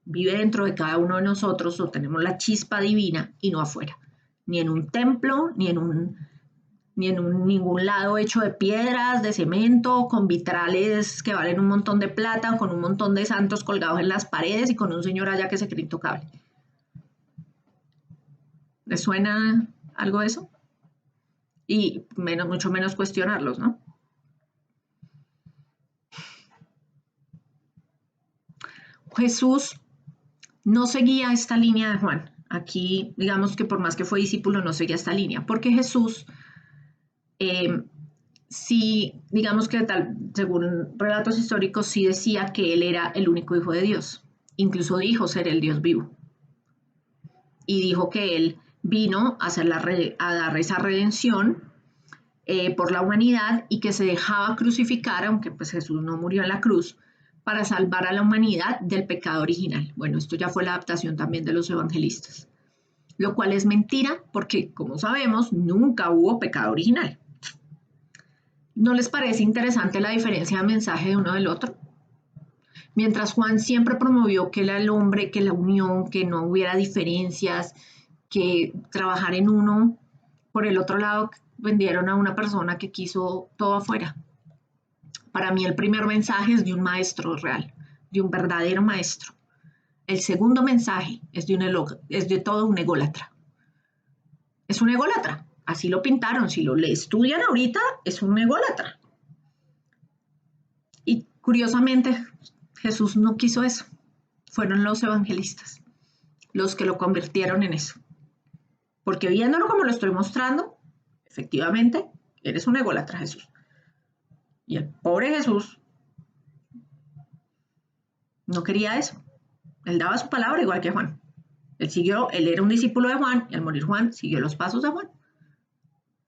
vive dentro de cada uno de nosotros, o tenemos la chispa divina y no afuera, ni en un templo, ni en ningún lado hecho de piedras, de cemento, con vitrales que valen un montón de plata, con un montón de santos colgados en las paredes y con un señor allá que se cree intocable. ¿Les suena algo de eso? Y mucho menos cuestionarlos, ¿no? Jesús no seguía esta línea de Juan. Aquí, digamos que por más que fue discípulo, no seguía esta línea, porque Jesús, sí, digamos que según relatos históricos, sí decía que él era el único hijo de Dios. Incluso dijo ser el Dios vivo. Y dijo que él vino a dar esa redención por la humanidad y que se dejaba crucificar, aunque pues Jesús no murió en la cruz, para salvar a la humanidad del pecado original. Bueno, esto ya fue la adaptación también de los evangelistas, lo cual es mentira porque, como sabemos, nunca hubo pecado original. ¿No les parece interesante la diferencia de mensaje de uno del otro? Mientras Juan siempre promovió que era el hombre, que la unión, que no hubiera diferencias, que trabajar en uno, por el otro lado vendieron a una persona que quiso todo afuera. Para mí el primer mensaje es de un maestro real, de un verdadero maestro. El segundo mensaje es de todo un ególatra. Es un ególatra, así lo pintaron, si lo estudian ahorita, es un ególatra. Y curiosamente, Jesús no quiso eso. Fueron los evangelistas los que lo convirtieron en eso. Porque viéndolo como lo estoy mostrando, efectivamente, eres un ególatra, Jesús. Y el pobre Jesús no quería eso. Él daba su palabra igual que Juan. Él era un discípulo de Juan, y al morir Juan, siguió los pasos de Juan.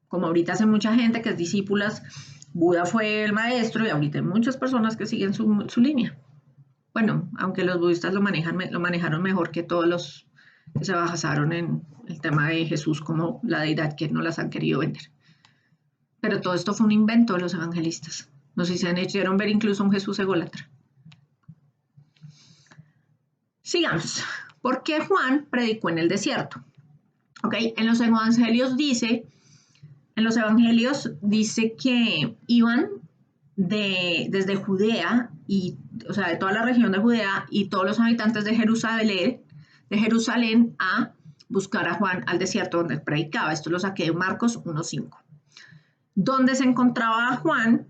Como ahorita hace mucha gente que es discípulas, Buda fue el maestro, y ahorita hay muchas personas que siguen su línea. Bueno, aunque los budistas lo manejaron mejor que todos los que se basaron en el tema de Jesús como la deidad que no las han querido vender. Pero todo esto fue un invento de los evangelistas. No sé si se hicieron ver incluso un Jesús ególatra. Sigamos. ¿Por qué Juan predicó en el desierto? ¿Ok? En los evangelios dice que iban desde Judea, o sea, de toda la región de Judea y todos los habitantes de Jerusalén a buscar a Juan al desierto donde él predicaba. Esto lo saqué de Marcos 1:5. Donde se encontraba Juan,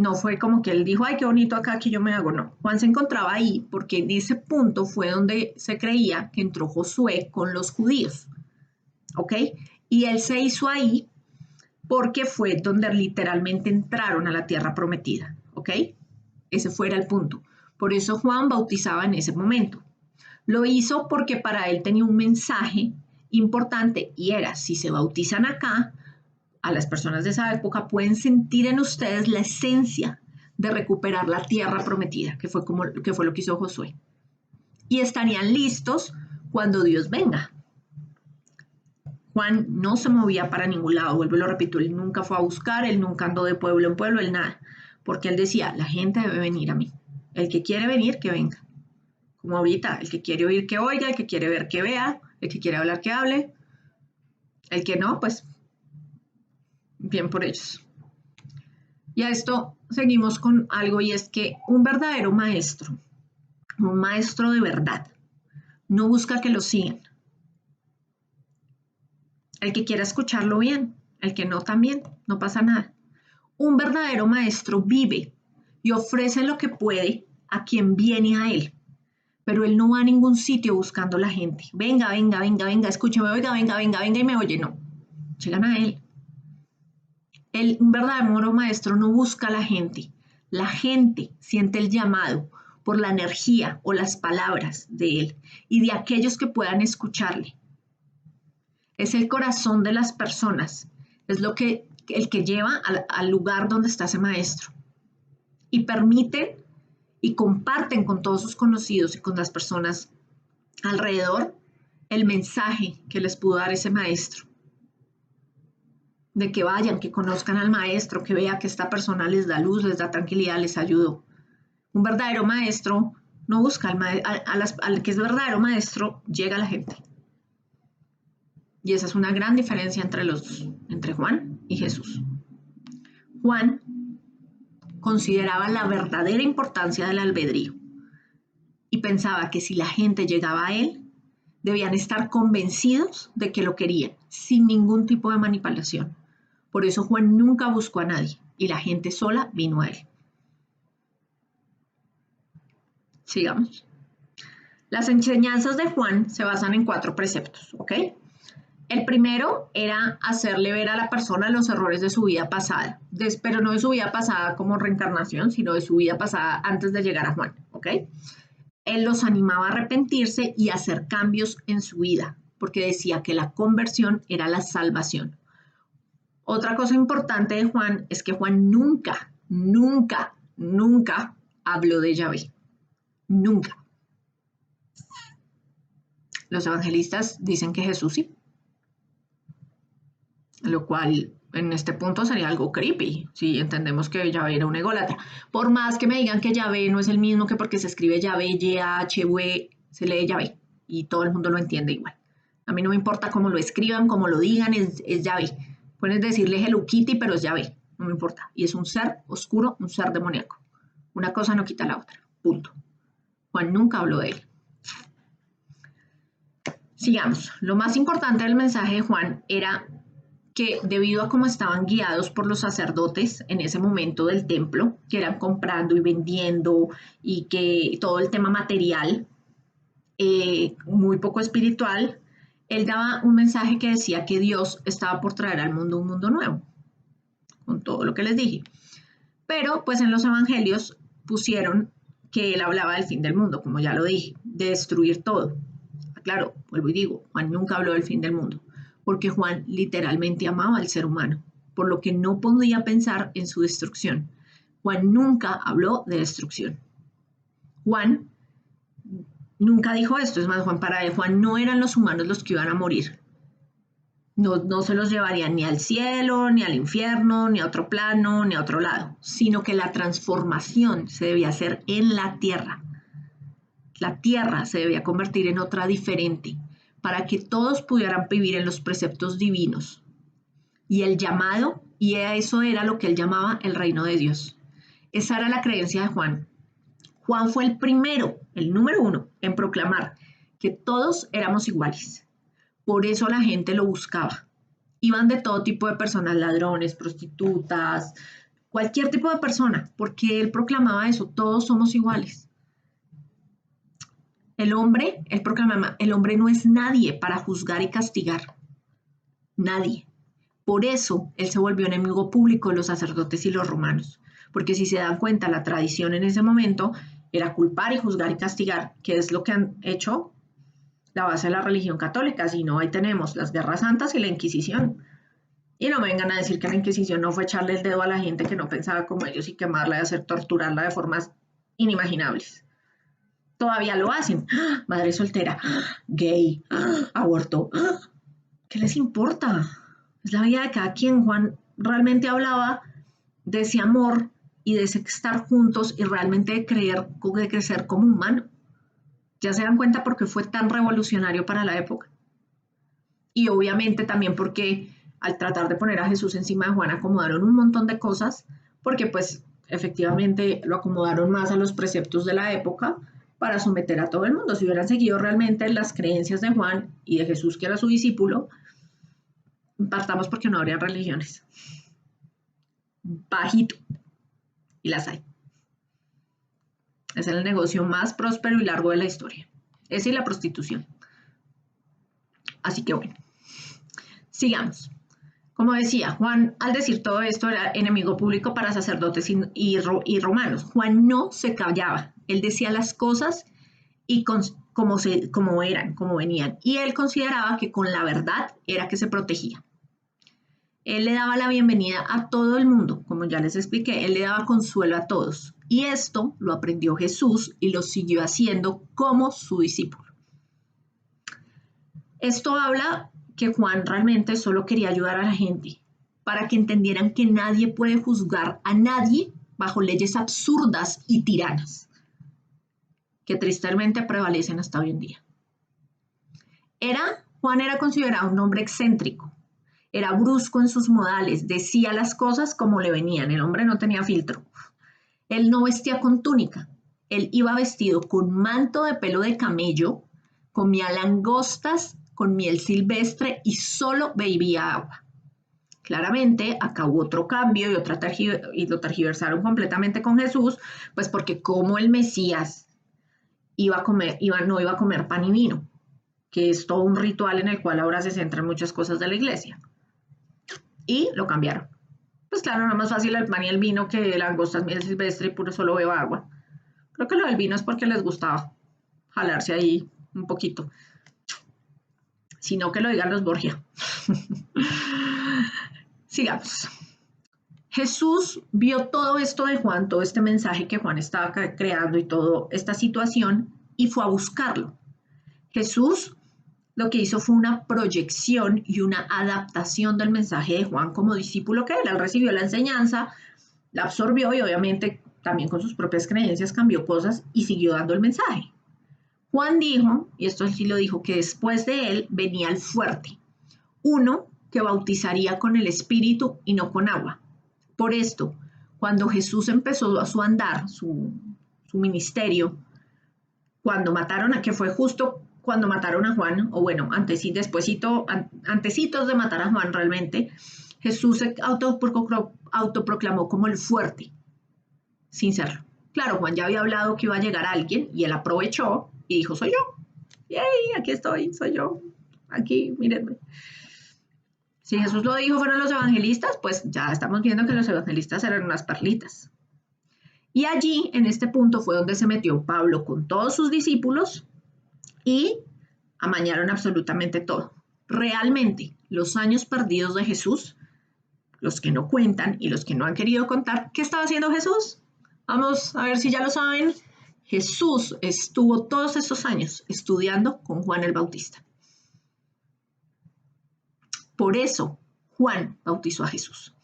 no fue como que él dijo, ay, qué bonito acá que yo me hago, no. Juan se encontraba ahí porque en ese punto fue donde se creía que entró Josué con los judíos, ¿ok? Y él se hizo ahí porque fue donde literalmente entraron a la tierra prometida, ¿ok? Ese fuera el punto. Por eso Juan bautizaba en ese momento. Lo hizo porque para él tenía un mensaje importante y era, si se bautizan acá, a las personas de esa época pueden sentir en ustedes la esencia de recuperar la tierra prometida, que fue lo que hizo Josué. Y estarían listos cuando Dios venga. Juan no se movía para ningún lado, vuelvo y lo repito, él nunca fue a buscar, él nunca andó de pueblo en pueblo, él nada, porque él decía, la gente debe venir a mí, el que quiere venir, que venga. Como ahorita, el que quiere oír, que oiga, el que quiere ver, que vea, el que quiere hablar, que hable, el que no, pues bien por ellos. Y a esto seguimos con algo y es que un verdadero maestro, un maestro de verdad, no busca que lo sigan. El que quiera escucharlo bien, el que no también, no pasa nada. Un verdadero maestro vive y ofrece lo que puede a quien viene a él, pero él no va a ningún sitio buscando a la gente. Venga, venga, venga, venga, escúcheme, oiga, venga, venga, venga y me oye. No, llegan a él. Un verdadero maestro no busca a la gente. La gente siente el llamado por la energía o las palabras de él y de aquellos que puedan escucharle. Es el corazón de las personas, es el que lleva al lugar donde está ese maestro. Y permiten y comparten con todos sus conocidos y con las personas alrededor el mensaje que les pudo dar ese maestro. De que vayan, que conozcan al maestro, que vea que esta persona les da luz, les da tranquilidad, les ayudó. Un verdadero maestro no busca al que es verdadero maestro, llega a la gente. Y esa es una gran diferencia entre los dos, entre Juan y Jesús. Juan consideraba la verdadera importancia del albedrío y pensaba que si la gente llegaba a él, debían estar convencidos de que lo querían, sin ningún tipo de manipulación. Por eso Juan nunca buscó a nadie y la gente sola vino a él. Sigamos. Las enseñanzas de Juan se basan en 4 preceptos, ¿ok? El primero era hacerle ver a la persona los errores de su vida pasada, pero no de su vida pasada como reencarnación, sino de su vida pasada antes de llegar a Juan, ¿ok? Él los animaba a arrepentirse y a hacer cambios en su vida, porque decía que la conversión era la salvación. Otra cosa importante de Juan es que Juan nunca, nunca, nunca habló de Yahvé. Nunca. Los evangelistas dicen que Jesús sí. Lo cual en este punto sería algo creepy, si entendemos que Yahvé era un ególatra. Por más que me digan que Yahvé no es el mismo que porque se escribe Yahvé, Y-H-W, se lee Yahvé y todo el mundo lo entiende igual. A mí no me importa cómo lo escriban, cómo lo digan, es Yahvé. Puedes decirle Hello Kitty, pero es Yahvé, no me importa. Y es un ser oscuro, un ser demoníaco. Una cosa no quita la otra, punto. Juan nunca habló de él. Sigamos. Lo más importante del mensaje de Juan era que debido a cómo estaban guiados por los sacerdotes en ese momento del templo, que eran comprando y vendiendo y que todo el tema material, muy poco espiritual, él daba un mensaje que decía que Dios estaba por traer al mundo un mundo nuevo, con todo lo que les dije. Pero pues en los evangelios pusieron que él hablaba del fin del mundo, como ya lo dije, de destruir todo. Claro, vuelvo y digo, Juan nunca habló del fin del mundo, porque Juan literalmente amaba al ser humano, por lo que no podía pensar en su destrucción. Juan nunca habló de destrucción. Juan nunca dijo esto, es más, para Juan no eran los humanos los que iban a morir. No se los llevarían ni al cielo, ni al infierno, ni a otro plano, ni a otro lado, sino que la transformación se debía hacer en la tierra. La tierra se debía convertir en otra diferente, para que todos pudieran vivir en los preceptos divinos. Y el llamado, y eso era lo que él llamaba el reino de Dios. Esa era la creencia de Juan. Juan fue el primero, el número uno, en proclamar que todos éramos iguales. Por eso la gente lo buscaba. Iban de todo tipo de personas, ladrones, prostitutas, cualquier tipo de persona, porque él proclamaba eso, todos somos iguales. Él proclamaba, el hombre no es nadie para juzgar y castigar. Nadie. Por eso él se volvió enemigo público de los sacerdotes y los romanos. Porque si se dan cuenta, la tradición en ese momento era culpar y juzgar y castigar, que es lo que han hecho la base de la religión católica. Si no, ahí tenemos las guerras santas y la Inquisición. Y no vengan a decir que la Inquisición no fue echarle el dedo a la gente que no pensaba como ellos y quemarla y hacer torturarla de formas inimaginables. Todavía lo hacen. ¡Ah! Madre soltera, ¡ah! Gay, ¡ah! Aborto. ¡Ah! ¿Qué les importa? Es la vida de cada quien. Juan realmente hablaba de ese amor y de ese estar juntos y realmente de crecer como humano. Ya se dan cuenta por qué fue tan revolucionario para la época. Y obviamente también porque al tratar de poner a Jesús encima de Juan acomodaron un montón de cosas, porque pues efectivamente lo acomodaron más a los preceptos de la época para someter a todo el mundo. Si hubieran seguido realmente las creencias de Juan y de Jesús, que era su discípulo, partamos porque no habría religiones. Bajito. Y las hay. Es el negocio más próspero y largo de la historia. Esa y la prostitución. Así que bueno, sigamos. Como decía, Juan, al decir todo esto, era enemigo público para sacerdotes y romanos. Juan no se callaba. Él decía las cosas y como eran, como venían. Y él consideraba que con la verdad era que se protegía. Él le daba la bienvenida a todo el mundo, como ya les expliqué, él le daba consuelo a todos. Y esto lo aprendió Jesús y lo siguió haciendo como su discípulo. Esto habla que Juan realmente solo quería ayudar a la gente, para que entendieran que nadie puede juzgar a nadie bajo leyes absurdas y tiranas, que tristemente prevalecen hasta hoy en día. Juan era considerado un hombre excéntrico, era brusco en sus modales, decía las cosas como le venían, el hombre no tenía filtro. Él no vestía con túnica, él iba vestido con manto de pelo de camello, comía langostas con miel silvestre y solo bebía agua. Claramente, acá hubo otro cambio y lo tergiversaron completamente con Jesús, pues porque como el Mesías no iba a comer pan y vino, que es todo un ritual en el cual ahora se centran muchas cosas de la iglesia. Y lo cambiaron. Pues claro, no es más fácil el pan y el vino que langostas, miel silvestre y puro solo beba agua. Creo que lo del vino es porque les gustaba jalarse ahí un poquito. Sino que lo digan los Borgia. Sigamos. Jesús vio todo esto de Juan, todo este mensaje que Juan estaba creando y toda esta situación y fue a buscarlo. Jesús lo que hizo fue una proyección y una adaptación del mensaje de Juan como discípulo que él recibió la enseñanza, la absorbió y obviamente también con sus propias creencias cambió cosas y siguió dando el mensaje. Juan dijo, y esto sí lo dijo, que después de él venía el fuerte, uno que bautizaría con el Espíritu y no con agua. Por esto, cuando Jesús empezó a su andar, su ministerio, que fue justo cuando mataron a Juan, o bueno, antecitos de matar a Juan realmente, Jesús se autoproclamó como el fuerte, sin serlo. Claro, Juan ya había hablado que iba a llegar alguien y él aprovechó y dijo, soy yo. ¡Yay! Aquí estoy, soy yo. Aquí, mírenme. Si Jesús lo dijo, fueron los evangelistas, pues ya estamos viendo que los evangelistas eran unas perlitas. Y allí, en este punto, fue donde se metió Pablo con todos sus discípulos y amañaron absolutamente todo. Realmente, los años perdidos de Jesús, los que no cuentan y los que no han querido contar, ¿qué estaba haciendo Jesús? Vamos a ver si ya lo saben. Jesús estuvo todos esos años estudiando con Juan el Bautista. Por eso Juan bautizó a Jesús.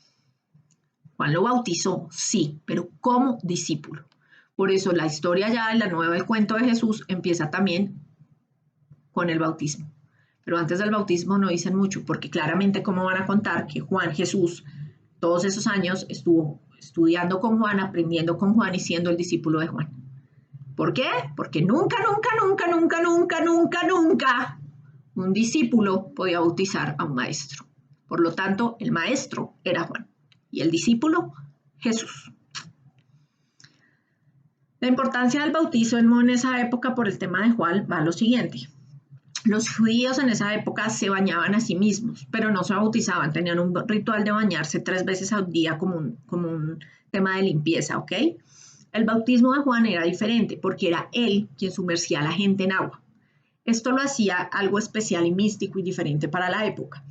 Juan lo bautizó, sí, pero como discípulo. Por eso la historia ya, la nueva, el cuento de Jesús empieza también con el bautismo. Pero antes del bautismo no dicen mucho, porque claramente cómo van a contar que Juan, Jesús, todos esos años estuvo estudiando con Juan, aprendiendo con Juan y siendo el discípulo de Juan. ¿Por qué? Porque nunca un discípulo podía bautizar a un maestro. Por lo tanto, el maestro era Juan y el discípulo Jesús. La importancia del bautizo en esa época por el tema de Juan va a lo siguiente. Los judíos en esa época se bañaban a sí mismos, pero no se bautizaban, tenían un ritual de bañarse 3 veces al día como un tema de limpieza, ¿ok? El bautismo de Juan era diferente porque era él quien sumergía a la gente en agua. Esto lo hacía algo especial y místico y diferente para la época,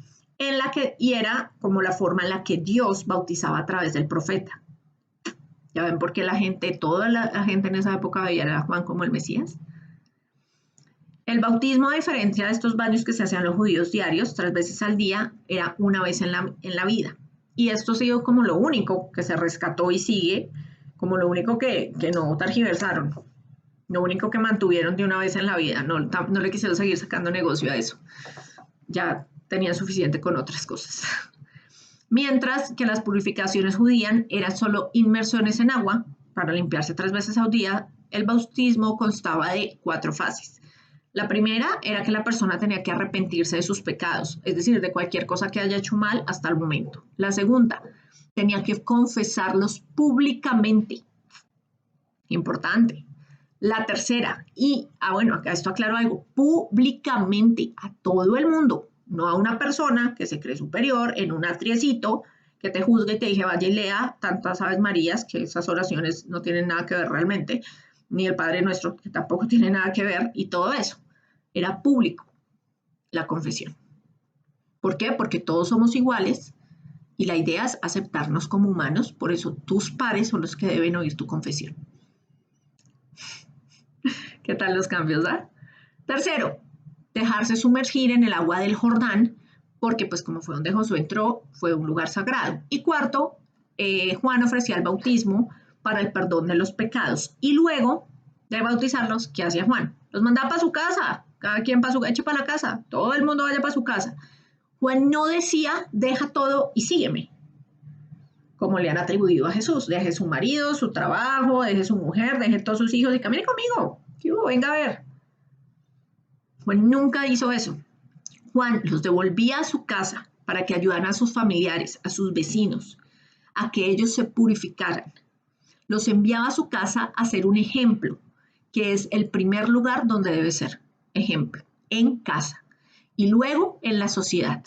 y era como la forma en la que Dios bautizaba a través del profeta. ¿Ya ven por qué toda la gente en esa época veía a Juan como el Mesías? El bautismo, a diferencia de estos baños que se hacían los judíos diarios, 3 veces al día, era una vez en la vida. Y esto ha sido como lo único que se rescató y sigue, como lo único que no tergiversaron, lo único que mantuvieron de una vez en la vida. No le quisieron seguir sacando negocio a eso. Ya tenían suficiente con otras cosas. Mientras que las purificaciones judías eran solo inmersiones en agua para limpiarse 3 veces al día, el bautismo constaba de 4 fases. La primera era que la persona tenía que arrepentirse de sus pecados, es decir, de cualquier cosa que haya hecho mal hasta el momento. La segunda, tenía que confesarlos públicamente. Importante. La tercera, acá esto aclaro algo, públicamente, a todo el mundo, no a una persona que se cree superior en un atriecito que te juzgue y te dije vaya y lea tantas Aves Marías, que esas oraciones no tienen nada que ver realmente, ni el Padre Nuestro, que tampoco tiene nada que ver, y todo eso. Era público la confesión. ¿Por qué? Porque todos somos iguales y la idea es aceptarnos como humanos, por eso tus pares son los que deben oír tu confesión. ¿Qué tal los cambios, da? Tercero, dejarse sumergir en el agua del Jordán, porque pues como fue donde Josué entró, fue un lugar sagrado. Y cuarto, Juan ofrecía el bautismo para el perdón de los pecados. Y luego de bautizarlos, ¿qué hacía Juan? Los mandaba para su casa, cada quien eche para la casa, todo el mundo vaya para su casa. Juan no decía, deja todo y sígueme, como le han atribuido a Jesús. Deje su marido, su trabajo, deje su mujer, deje todos sus hijos y camine conmigo. Venga a ver. Juan nunca hizo eso. Juan los devolvía a su casa para que ayudaran a sus familiares, a sus vecinos, a que ellos se purificaran. Los enviaba a su casa a ser un ejemplo, que es el primer lugar donde debe ser ejemplo, en casa y luego en la sociedad.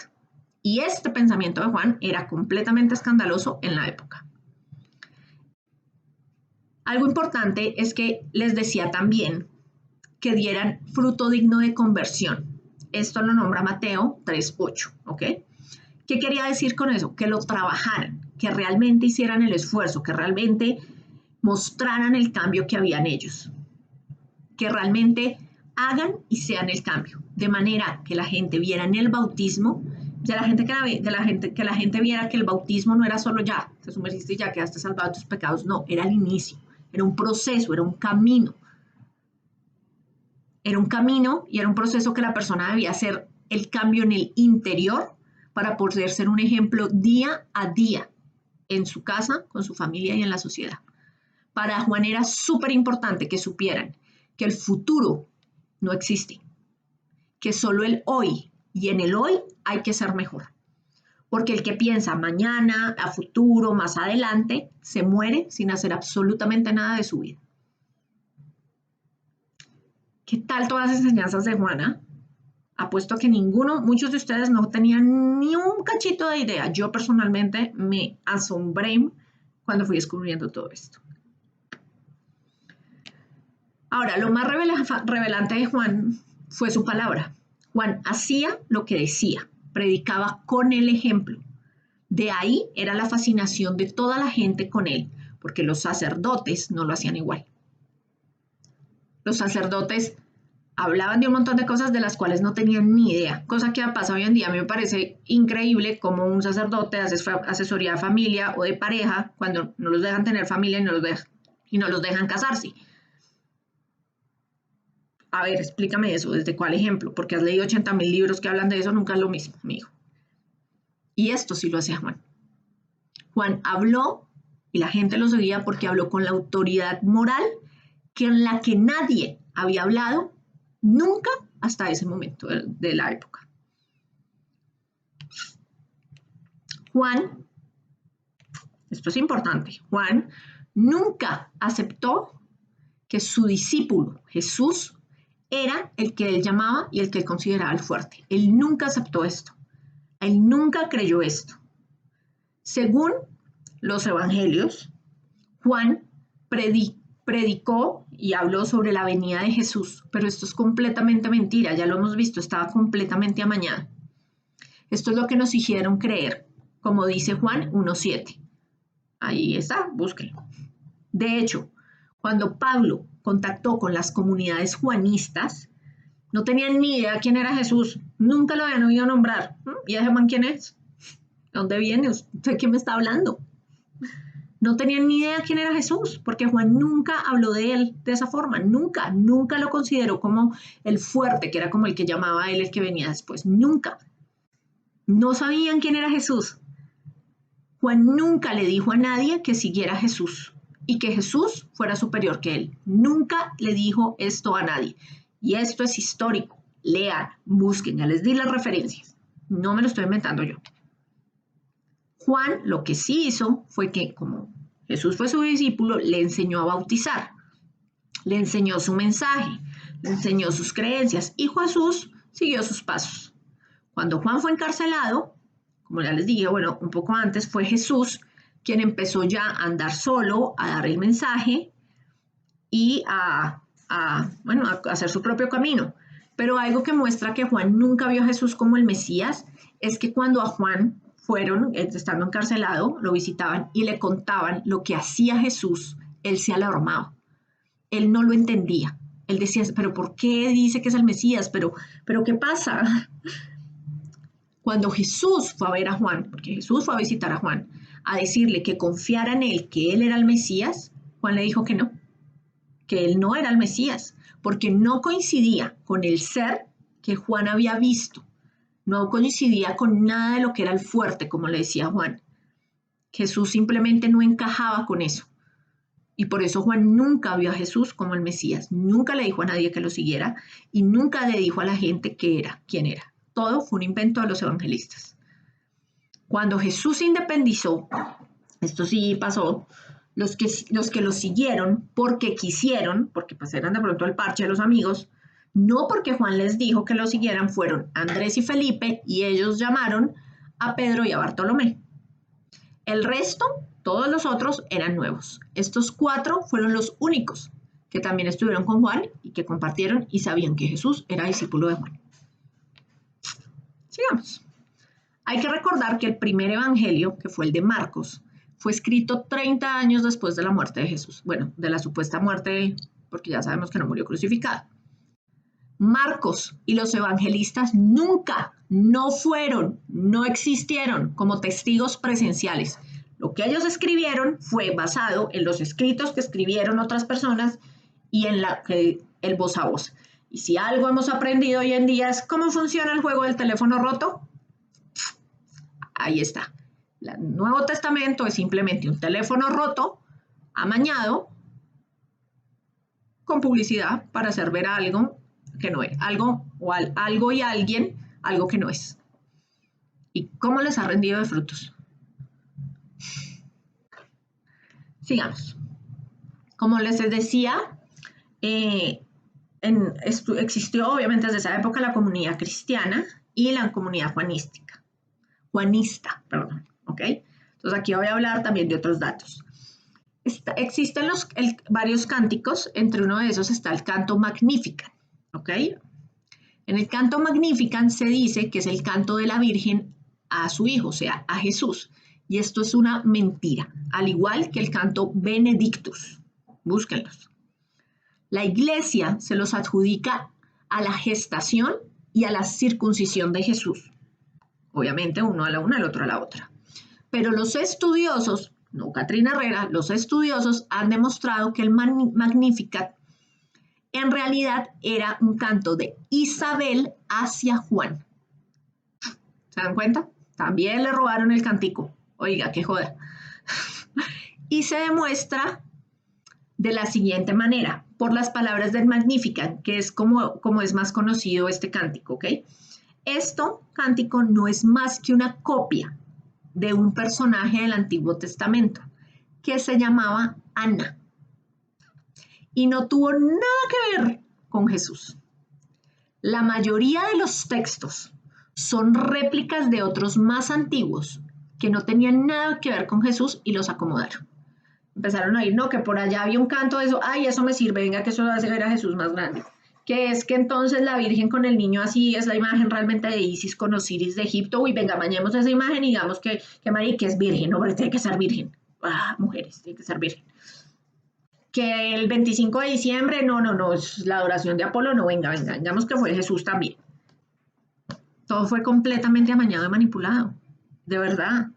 Y este pensamiento de Juan era completamente escandaloso en la época. Algo importante es que les decía también que dieran fruto digno de conversión. Esto lo nombra Mateo 3:8, ¿ok? ¿Qué quería decir con eso? Que lo trabajaran, que realmente hicieran el esfuerzo, que realmente mostraran el cambio que había en ellos, que realmente hagan y sean el cambio, de manera que la gente viera en el bautismo, que la gente viera que el bautismo no era solo ya, te sumergiste y ya quedaste salvado de tus pecados, no, era el inicio, era un proceso, era un camino. Era un camino y era un proceso que la persona debía hacer el cambio en el interior para poder ser un ejemplo día a día en su casa, con su familia y en la sociedad. Para Juan era súper importante que supieran que el futuro no existe, que solo el hoy, y en el hoy hay que ser mejor. Porque el que piensa mañana, a futuro, más adelante, se muere sin hacer absolutamente nada de su vida. ¿Qué tal todas las enseñanzas de Juana? Apuesto que muchos de ustedes no tenían ni un cachito de idea. Yo personalmente me asombré cuando fui descubriendo todo esto. Ahora, lo más revelante de Juan fue su palabra. Juan hacía lo que decía, predicaba con el ejemplo. De ahí era la fascinación de toda la gente con él, porque los sacerdotes no lo hacían igual. Los sacerdotes hablaban de un montón de cosas de las cuales no tenían ni idea, cosa que pasa hoy en día. A mí me parece increíble cómo un sacerdote hace asesoría de familia o de pareja cuando no los dejan tener familia y no los dejan casarse. A ver, explícame eso, ¿desde cuál ejemplo? Porque has leído 80.000 libros que hablan de eso, nunca es lo mismo, amigo. Y esto sí lo hacía Juan. Juan habló y la gente lo seguía porque habló con la autoridad moral en la que nadie había hablado nunca hasta ese momento de la época. Juan, esto es importante, Juan nunca aceptó que su discípulo Jesús era el que él llamaba y el que él consideraba el fuerte. Él nunca aceptó esto. Él nunca creyó esto. Según los evangelios, Juan predicó y habló sobre la venida de Jesús, pero esto es completamente mentira, ya lo hemos visto, estaba completamente amañado. Esto es lo que nos hicieron creer, como dice Juan 1:7. Ahí está, búsquenlo. De hecho, cuando Pablo contactó con las comunidades juanistas, no tenían ni idea quién era Jesús, nunca lo habían oído nombrar. ¿Y ese man quién es? ¿De dónde viene? ¿Usted qué me está hablando? No tenían ni idea quién era Jesús, porque Juan nunca habló de él de esa forma, nunca lo consideró como el fuerte, que era como el que llamaba a él el que venía después, nunca. No sabían quién era Jesús. Juan nunca le dijo a nadie que siguiera a Jesús y que Jesús fuera superior que él. Nunca le dijo esto a nadie. Y esto es histórico. Lean, busquen, ya les di las referencias. No me lo estoy inventando yo. Juan lo que sí hizo fue que, como Jesús fue su discípulo, le enseñó a bautizar, le enseñó su mensaje, le enseñó sus creencias y Jesús siguió sus pasos. Cuando Juan fue encarcelado, como ya les dije, bueno, un poco antes fue Jesús quien empezó ya a andar solo, a dar el mensaje y a hacer su propio camino. Pero algo que muestra que Juan nunca vio a Jesús como el Mesías es que cuando a Juan fueron, estando encarcelado, lo visitaban y le contaban lo que hacía Jesús, él se alarmaba. Él no lo entendía. Él decía, pero ¿por qué dice que es el Mesías? ¿Pero qué pasa? Cuando Jesús fue a ver a Juan, porque Jesús fue a visitar a Juan, a decirle que confiara en él, que él era el Mesías, Juan le dijo que no, que él no era el Mesías, porque no coincidía con el ser que Juan había visto. No coincidía con nada de lo que era el fuerte, como le decía Juan. Jesús simplemente no encajaba con eso. Y por eso Juan nunca vio a Jesús como el Mesías. Nunca le dijo a nadie que lo siguiera y nunca le dijo a la gente quién era. Todo fue un invento de los evangelistas. Cuando Jesús se independizó, esto sí pasó, los que lo siguieron porque quisieron, porque pues eran de pronto el parche de los amigos, no porque Juan les dijo que lo siguieran, fueron Andrés y Felipe y ellos llamaron a Pedro y a Bartolomé. El resto, todos los otros, eran nuevos. Estos 4 fueron los únicos que también estuvieron con Juan y que compartieron y sabían que Jesús era discípulo de Juan. Sigamos. Hay que recordar que el primer evangelio, que fue el de Marcos, fue escrito 30 años después de la muerte de Jesús. Bueno, de la supuesta muerte, porque ya sabemos que no murió crucificado. Marcos y los evangelistas nunca, no existieron como testigos presenciales. Lo que ellos escribieron fue basado en los escritos que escribieron otras personas y en el voz a voz. Y si algo hemos aprendido hoy en día es cómo funciona el juego del teléfono roto. Ahí está. El Nuevo Testamento es simplemente un teléfono roto, amañado, con publicidad para hacer ver algo que no es, algo y alguien, algo que no es. ¿Y cómo les ha rendido de frutos? Sigamos. Como les decía, existió obviamente desde esa época la comunidad cristiana y la comunidad juanista, ¿ok? Entonces aquí voy a hablar también de otros datos. Existen varios cánticos, entre uno de esos está el canto Magnificat, ¿ok? En el canto Magnificat se dice que es el canto de la Virgen a su hijo, o sea, a Jesús. Y esto es una mentira, al igual que el canto Benedictus. Búsquenlos. La iglesia se los adjudica a la gestación y a la circuncisión de Jesús. Obviamente uno a la una, el otro a la otra. Pero los estudiosos, no Catrina Herrera, los estudiosos han demostrado que el Magnificat en realidad era un canto de Isabel hacia Juan. ¿Se dan cuenta? También le robaron el cantico. Oiga, qué joda. Y se demuestra de la siguiente manera, por las palabras del Magnificat, que es como es más conocido este cántico, ¿ok? Cántico no es más que una copia de un personaje del Antiguo Testamento que se llamaba Ana y no tuvo nada que ver con Jesús. La mayoría de los textos son réplicas de otros más antiguos que no tenían nada que ver con Jesús y los acomodaron. Empezaron a ir, no, que por allá había un canto de eso, ay, eso me sirve, venga, que eso hace ver a Jesús más grande. Que es que entonces la Virgen con el niño así es la imagen realmente de Isis con Osiris de Egipto. Uy, venga, mañemos esa imagen y digamos que María que es virgen, no, pero tiene que ser virgen. Ah, mujeres, tiene que ser virgen. Que el 25 de diciembre, no, es la adoración de Apolo, no, venga, digamos que fue Jesús también. Todo fue completamente amañado y manipulado, de verdad.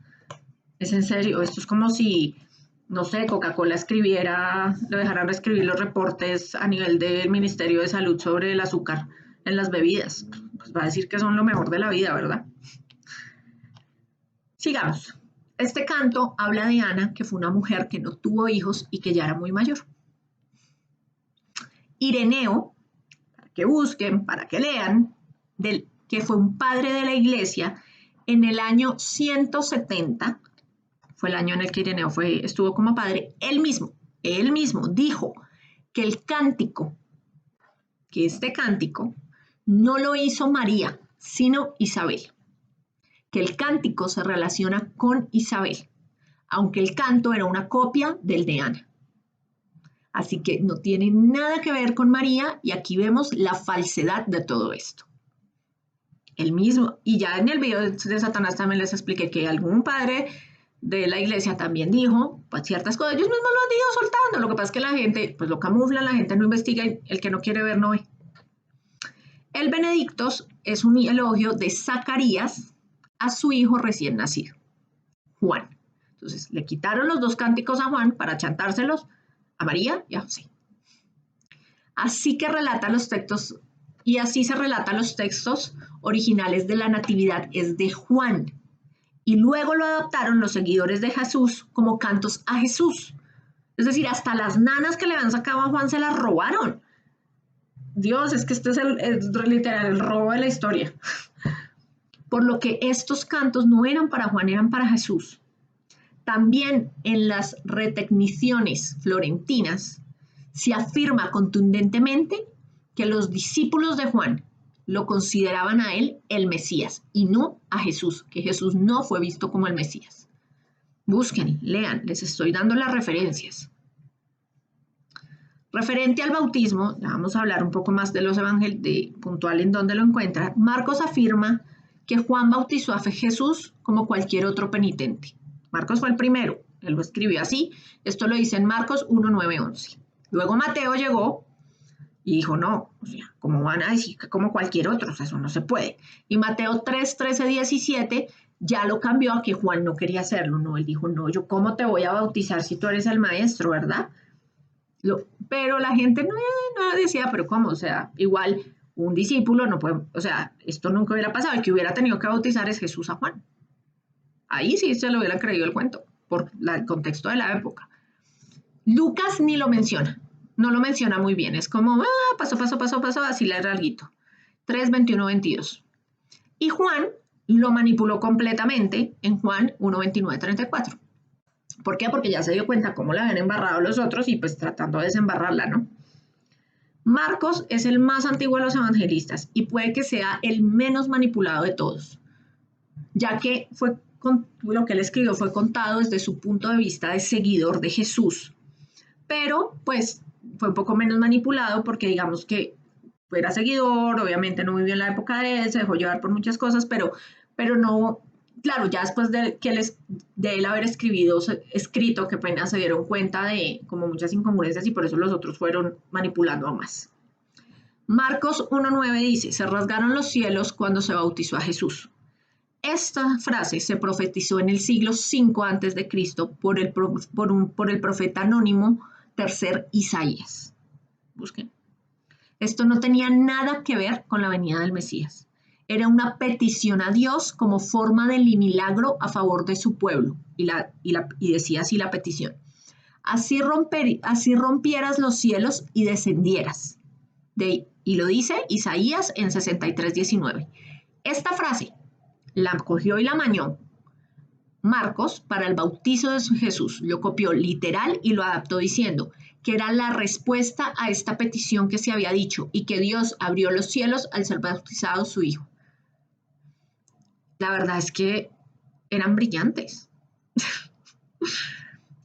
Es en serio, esto es como si, no sé, Coca-Cola le dejaran escribir los reportes a nivel del Ministerio de Salud sobre el azúcar en las bebidas. Pues va a decir que son lo mejor de la vida, ¿verdad? Sigamos. Este canto habla de Ana, que fue una mujer que no tuvo hijos y que ya era muy mayor. Ireneo, para que busquen, para que lean, que fue un padre de la iglesia en el año 170, fue el año en el que Ireneo estuvo como padre, él mismo dijo que este cántico no lo hizo María, sino Isabel. Que el cántico se relaciona con Isabel, aunque el canto era una copia del de Ana. Así que no tiene nada que ver con María y aquí vemos la falsedad de todo esto. El mismo, y ya en el video de Satanás también les expliqué que algún padre de la iglesia también dijo pues, ciertas cosas, ellos mismos lo han ido soltando, lo que pasa es que la gente pues lo camufla, la gente no investiga y el que no quiere ver no ve. El Benedictos es un elogio de Zacarías a su hijo recién nacido, Juan. Entonces le quitaron los dos cánticos a Juan para chantárselos a María y a José. Así que relata los textos, y así se relatan los textos originales de la Natividad, es de Juan. Y luego lo adaptaron los seguidores de Jesús como cantos a Jesús. Es decir, hasta las nanas que le han sacado a Juan se las robaron. Dios, es que este es literal el robo de la historia. Por lo que estos cantos no eran para Juan, eran para Jesús. También en las retecniciones florentinas se afirma contundentemente que los discípulos de Juan lo consideraban a él el Mesías y no a Jesús, que Jesús no fue visto como el Mesías. Busquen, lean, les estoy dando las referencias. Referente al bautismo, ya vamos a hablar un poco más de los evangelios, puntual en donde lo encuentran. Marcos afirma que Juan bautizó a Jesús como cualquier otro penitente. Marcos fue el primero, él lo escribió así, esto lo dice en Marcos 1, 9, 11. Luego Mateo llegó y dijo, no, o sea, ¿cómo van a decir que como cualquier otro? O sea, eso no se puede. Y Mateo 3, 13, 17 ya lo cambió a que Juan no quería hacerlo, no, él dijo, no, yo cómo te voy a bautizar si tú eres el maestro, ¿verdad? Pero la gente no decía, pero ¿cómo? O sea, igual un discípulo no puede, o sea, esto nunca hubiera pasado, el que hubiera tenido que bautizar es Jesús a Juan. Ahí sí se lo hubiera creído el cuento, por el contexto de la época. Lucas ni lo menciona, no lo menciona muy bien, es como, paso, así le alguito. 3, 21, 22. Y Juan lo manipuló completamente en Juan 1, 29, 34. ¿Por qué? Porque ya se dio cuenta cómo la habían embarrado los otros y pues tratando de desembarrarla, ¿no? Marcos es el más antiguo de los evangelistas y puede que sea el menos manipulado de todos, ya que lo que él escribió fue contado desde su punto de vista de seguidor de Jesús, pero pues fue un poco menos manipulado porque digamos que era seguidor, obviamente no vivió en la época de él, se dejó llevar por muchas cosas, pero no, claro, ya después de él haber escrito, que apenas se dieron cuenta de como muchas incongruencias y por eso los otros fueron manipulando aún más. Marcos 1.9 dice, se rasgaron los cielos cuando se bautizó a Jesús. Esta frase se profetizó en el siglo V antes de Cristo por el profeta anónimo tercer Isaías. Busquen. Esto no tenía nada que ver con la venida del Mesías. Era una petición a Dios como forma de milagro a favor de su pueblo. Y decía así la petición. Así rompieras los cielos y descendieras. Y lo dice Isaías en 63:19. Esta frase la cogió y la mañó Marcos para el bautizo de Jesús. Lo copió literal y lo adaptó diciendo que era la respuesta a esta petición que se había dicho y que Dios abrió los cielos al ser bautizado su hijo. La verdad es que eran brillantes.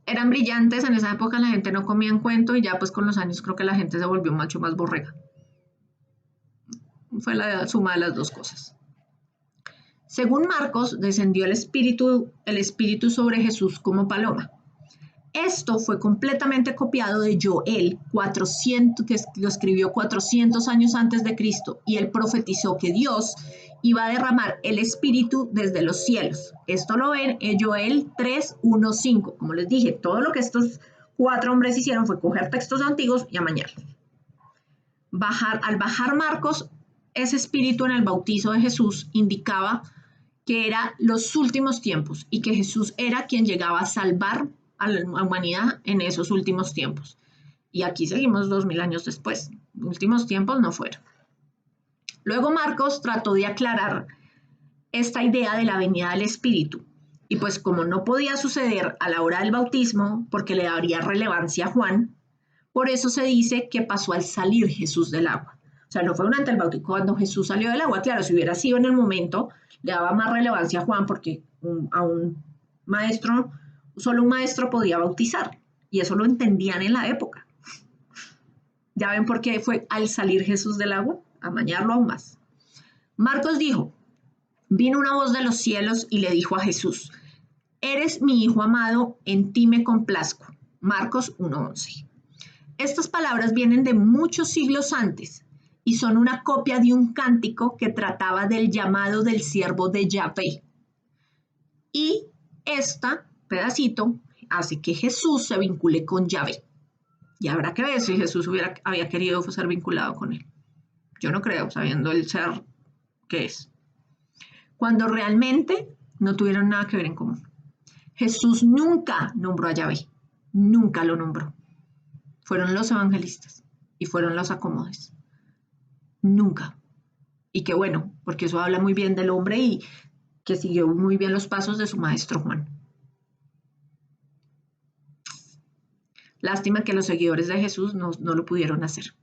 Eran brillantes, en esa época la gente no comía en cuento y ya pues con los años creo que la gente se volvió mucho más borrega. Fue la suma de las dos cosas. Según Marcos, descendió el Espíritu sobre Jesús como paloma. Esto fue completamente copiado de Joel, que lo escribió 400 años antes de Cristo, y él profetizó que Dios iba a derramar el Espíritu desde los cielos. Esto lo ven en Joel 3:1-5. Como les dije, todo lo que estos 4 hombres hicieron fue coger textos antiguos y amañarlos. Al bajar Marcos, ese espíritu en el bautizo de Jesús indicaba que eran los últimos tiempos y que Jesús era quien llegaba a salvar a la humanidad en esos últimos tiempos. Y aquí seguimos 2000 años después. Últimos tiempos no fueron. Luego Marcos trató de aclarar esta idea de la venida del Espíritu. Y pues como no podía suceder a la hora del bautismo, porque le daría relevancia a Juan, por eso se dice que pasó al salir Jesús del agua. O sea, no fue durante el bautismo, cuando Jesús salió del agua. Claro, si hubiera sido en el momento, le daba más relevancia a Juan porque a un maestro, solo un maestro podía bautizar. Y eso lo entendían en la época. ¿Ya ven por qué fue al salir Jesús del agua? A amañarlo aún más. Marcos dijo, vino una voz de los cielos y le dijo a Jesús, eres mi hijo amado, en ti me complazco. Marcos 1:11. Estas palabras vienen de muchos siglos antes y son una copia de un cántico que trataba del llamado del siervo de Yahvé. Y este pedacito hace que Jesús se vincule con Yahvé. Y habrá que ver si Jesús había querido ser vinculado con él. Yo no creo, sabiendo el ser que es. Cuando realmente no tuvieron nada que ver en común. Jesús nunca nombró a Yahvé, nunca lo nombró. Fueron los evangelistas y fueron los acomodes. Nunca. Y qué bueno, porque eso habla muy bien del hombre y que siguió muy bien los pasos de su maestro Juan. Lástima que los seguidores de Jesús no lo pudieron hacer.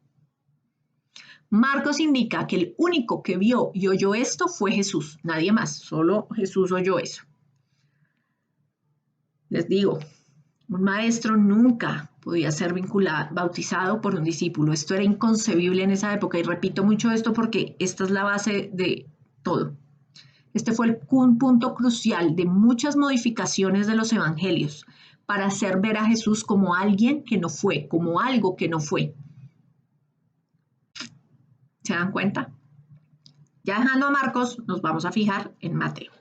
Marcos indica que el único que vio y oyó esto fue Jesús, nadie más, solo Jesús oyó eso. Les digo, un maestro nunca podía ser bautizado por un discípulo. Esto era inconcebible en esa época y repito mucho esto porque esta es la base de todo. Este fue un punto crucial de muchas modificaciones de los evangelios para hacer ver a Jesús como alguien que no fue, como algo que no fue. ¿Se dan cuenta? Ya dejando a Marcos, nos vamos a fijar en Mateo.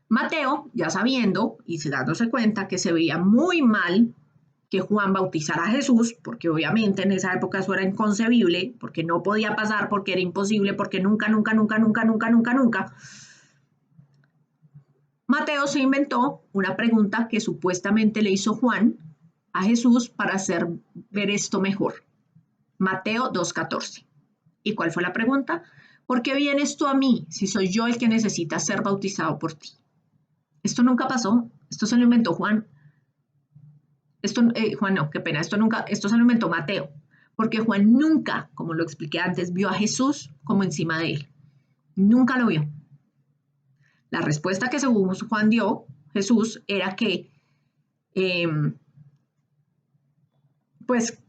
Mateo, ya sabiendo y dándose cuenta que se veía muy mal que Juan bautizara a Jesús, porque obviamente en esa época eso era inconcebible, porque no podía pasar, porque era imposible, porque nunca. Mateo se inventó una pregunta que supuestamente le hizo Juan a Jesús para hacer ver esto mejor. Mateo 2:14. ¿Y cuál fue la pregunta? ¿Por qué vienes tú a mí si soy yo el que necesita ser bautizado por ti? Esto nunca pasó, esto se lo inventó Juan. Esto se lo inventó Mateo, porque Juan nunca, como lo expliqué antes, vio a Jesús como encima de él. Nunca lo vio. La respuesta que según Juan dio, Jesús, era que, pues,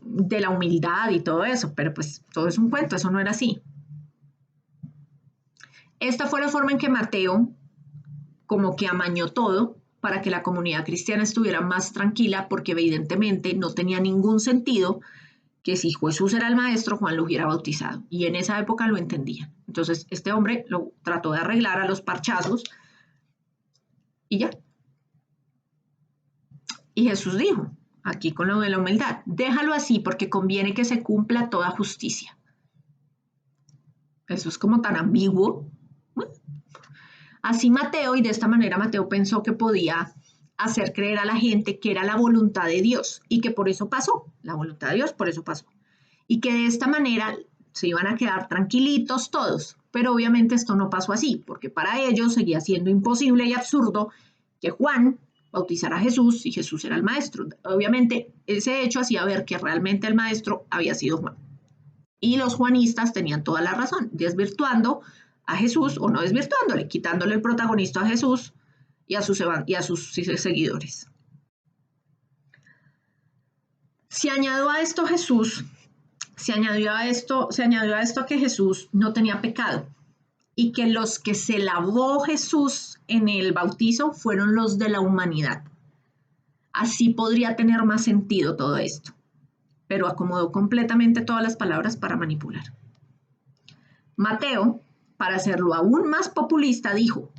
de la humildad y todo eso, pero pues todo es un cuento, eso no era así. Esta fue la forma en que Mateo como que amañó todo para que la comunidad cristiana estuviera más tranquila, porque evidentemente no tenía ningún sentido que si Jesús era el maestro, Juan lo hubiera bautizado. Y en esa época lo entendían. Entonces, este hombre lo trató de arreglar a los parchazos y ya. Y Jesús dijo, aquí con lo de la humildad, déjalo así porque conviene que se cumpla toda justicia. Eso es como tan ambiguo. Bueno, así Mateo, y de esta manera Mateo pensó que podía hacer creer a la gente que era la voluntad de Dios y que por eso pasó, la voluntad de Dios por eso pasó. Y que de esta manera se iban a quedar tranquilitos todos. Pero obviamente esto no pasó así, porque para ellos seguía siendo imposible y absurdo que Juan bautizara a Jesús y Jesús era el maestro. Obviamente ese hecho hacía ver que realmente el maestro había sido Juan. Y los juanistas tenían toda la razón, desvirtuando a Jesús o no desvirtuándole, quitándole el protagonista a Jesús y a sus seguidores. Se añadió a esto que Jesús no tenía pecado y que los que se lavó Jesús en el bautizo fueron los de la humanidad. Así podría tener más sentido todo esto, pero acomodó completamente todas las palabras para manipular. Mateo, para hacerlo aún más populista, dijo,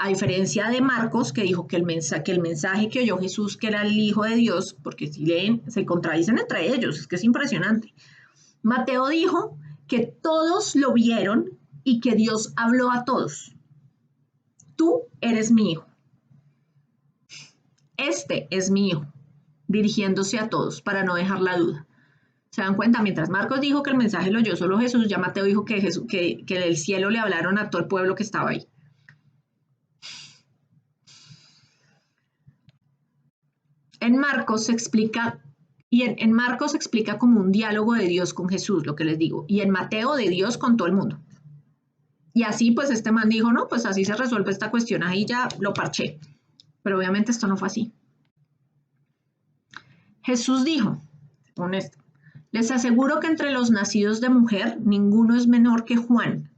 a diferencia de Marcos, que dijo que el mensaje que oyó Jesús, que era el Hijo de Dios, porque si leen, se contradicen entre ellos, es que es impresionante. Mateo dijo que todos lo vieron y que Dios habló a todos. Tú eres mi hijo. Este es mi hijo, dirigiéndose a todos para no dejar la duda. ¿Se dan cuenta? Mientras Marcos dijo que el mensaje lo oyó solo Jesús, ya Mateo dijo que del cielo le hablaron a todo el pueblo que estaba ahí. En Marcos se explica como un diálogo de Dios con Jesús, lo que les digo, y en Mateo de Dios con todo el mundo. Y así pues este man dijo, no, pues así se resuelve esta cuestión, ahí ya lo parché. Pero obviamente esto no fue así. Jesús dijo, con esto, les aseguro que entre los nacidos de mujer ninguno es menor que Juan.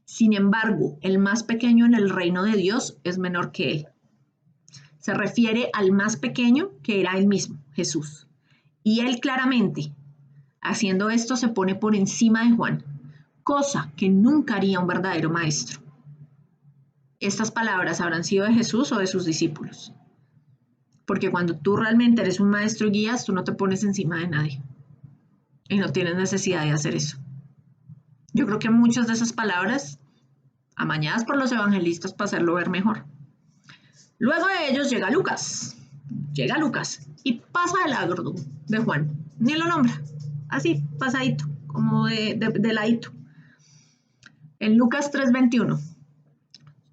Sin embargo, el más pequeño en el reino de Dios es menor que él. Se refiere al más pequeño que era él mismo, Jesús. Y él claramente, haciendo esto, se pone por encima de Juan, cosa que nunca haría un verdadero maestro. Estas palabras habrán sido de Jesús o de sus discípulos. Porque cuando tú realmente eres un maestro y guías, tú no te pones encima de nadie. Y no tienes necesidad de hacer eso. Yo creo que muchas de esas palabras, amañadas por los evangelistas para hacerlo ver mejor. Luego de ellos llega Lucas y pasa el agro de Juan, ni lo nombra, así, pasadito, como de ladito. En Lucas 3:21,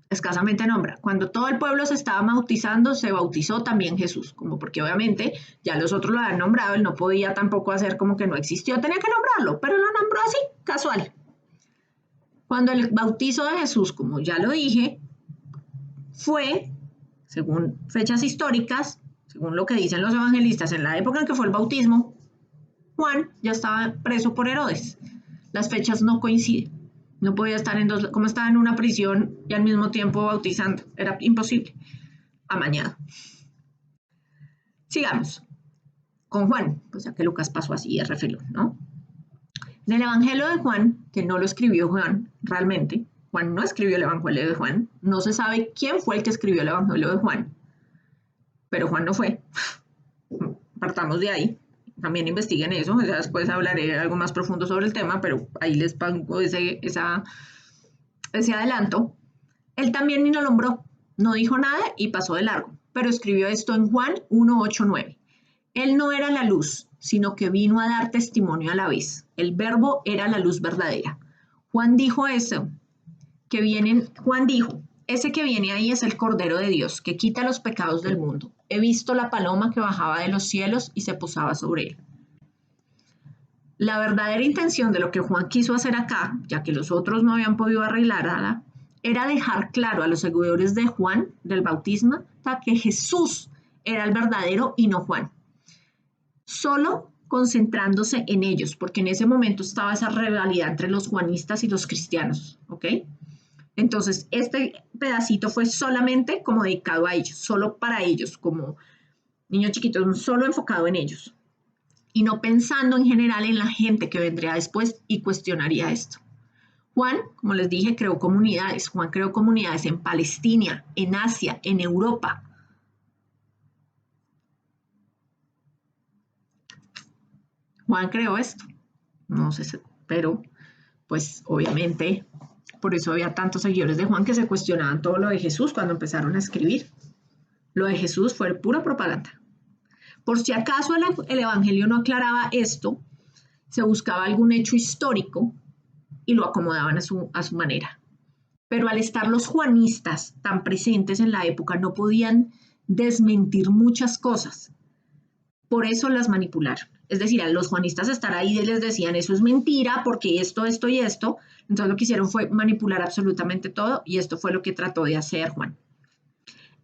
escasamente nombra, cuando todo el pueblo se estaba bautizando, se bautizó también Jesús, como porque obviamente ya los otros lo habían nombrado, él no podía tampoco hacer como que no existió, tenía que nombrarlo, pero lo nombró así, casual. Cuando el bautizo de Jesús, como ya lo dije, fue, según fechas históricas, según lo que dicen los evangelistas, en la época en que fue el bautismo, Juan ya estaba preso por Herodes. Las fechas no coinciden. No podía estar como estaba en una prisión y al mismo tiempo bautizando. Era imposible. Amañado. Sigamos. Con Juan, pues ya que Lucas pasó así de refilón, ¿no? En el Evangelio de Juan, que no lo escribió Juan realmente, Juan no escribió el Evangelio de Juan, no se sabe quién fue el que escribió el Evangelio de Juan, pero Juan no fue. Partamos de ahí. También investiguen eso, ya después hablaré algo más profundo sobre el tema, pero ahí les pongo ese adelanto. Él también ni lo nombró, no dijo nada y pasó de largo, pero escribió esto en Juan 1:8-9. Él no era la luz, sino que vino a dar testimonio a la vez. El verbo era la luz verdadera. Juan dijo, ese que viene ahí es el Cordero de Dios, que quita los pecados del mundo. He visto la paloma que bajaba de los cielos y se posaba sobre él. La verdadera intención de lo que Juan quiso hacer acá, ya que los otros no habían podido arreglar nada, era dejar claro a los seguidores de Juan, del bautismo, que Jesús era el verdadero y no Juan. Solo concentrándose en ellos, porque en ese momento estaba esa rivalidad entre los juanistas y los cristianos, ¿ok? Entonces, este pedacito fue solamente como dedicado a ellos, solo para ellos, como niños chiquitos, solo enfocado en ellos. y no pensando en general en la gente que vendría después y cuestionaría esto. Juan, como les dije, creó comunidades. Juan creó comunidades en Palestina, en Asia, en Europa. Juan creó esto. No sé, pero pues obviamente por eso había tantos seguidores de Juan que se cuestionaban todo lo de Jesús cuando empezaron a escribir. Lo de Jesús fue pura propaganda. Por si acaso el Evangelio no aclaraba esto, se buscaba algún hecho histórico y lo acomodaban a su manera. Pero al estar los juanistas tan presentes en la época, no podían desmentir muchas cosas. Por eso las manipularon. Es decir, a los juanistas estar ahí les decían, eso es mentira, porque esto y esto. Entonces lo que hicieron fue manipular absolutamente todo y esto fue lo que trató de hacer Juan.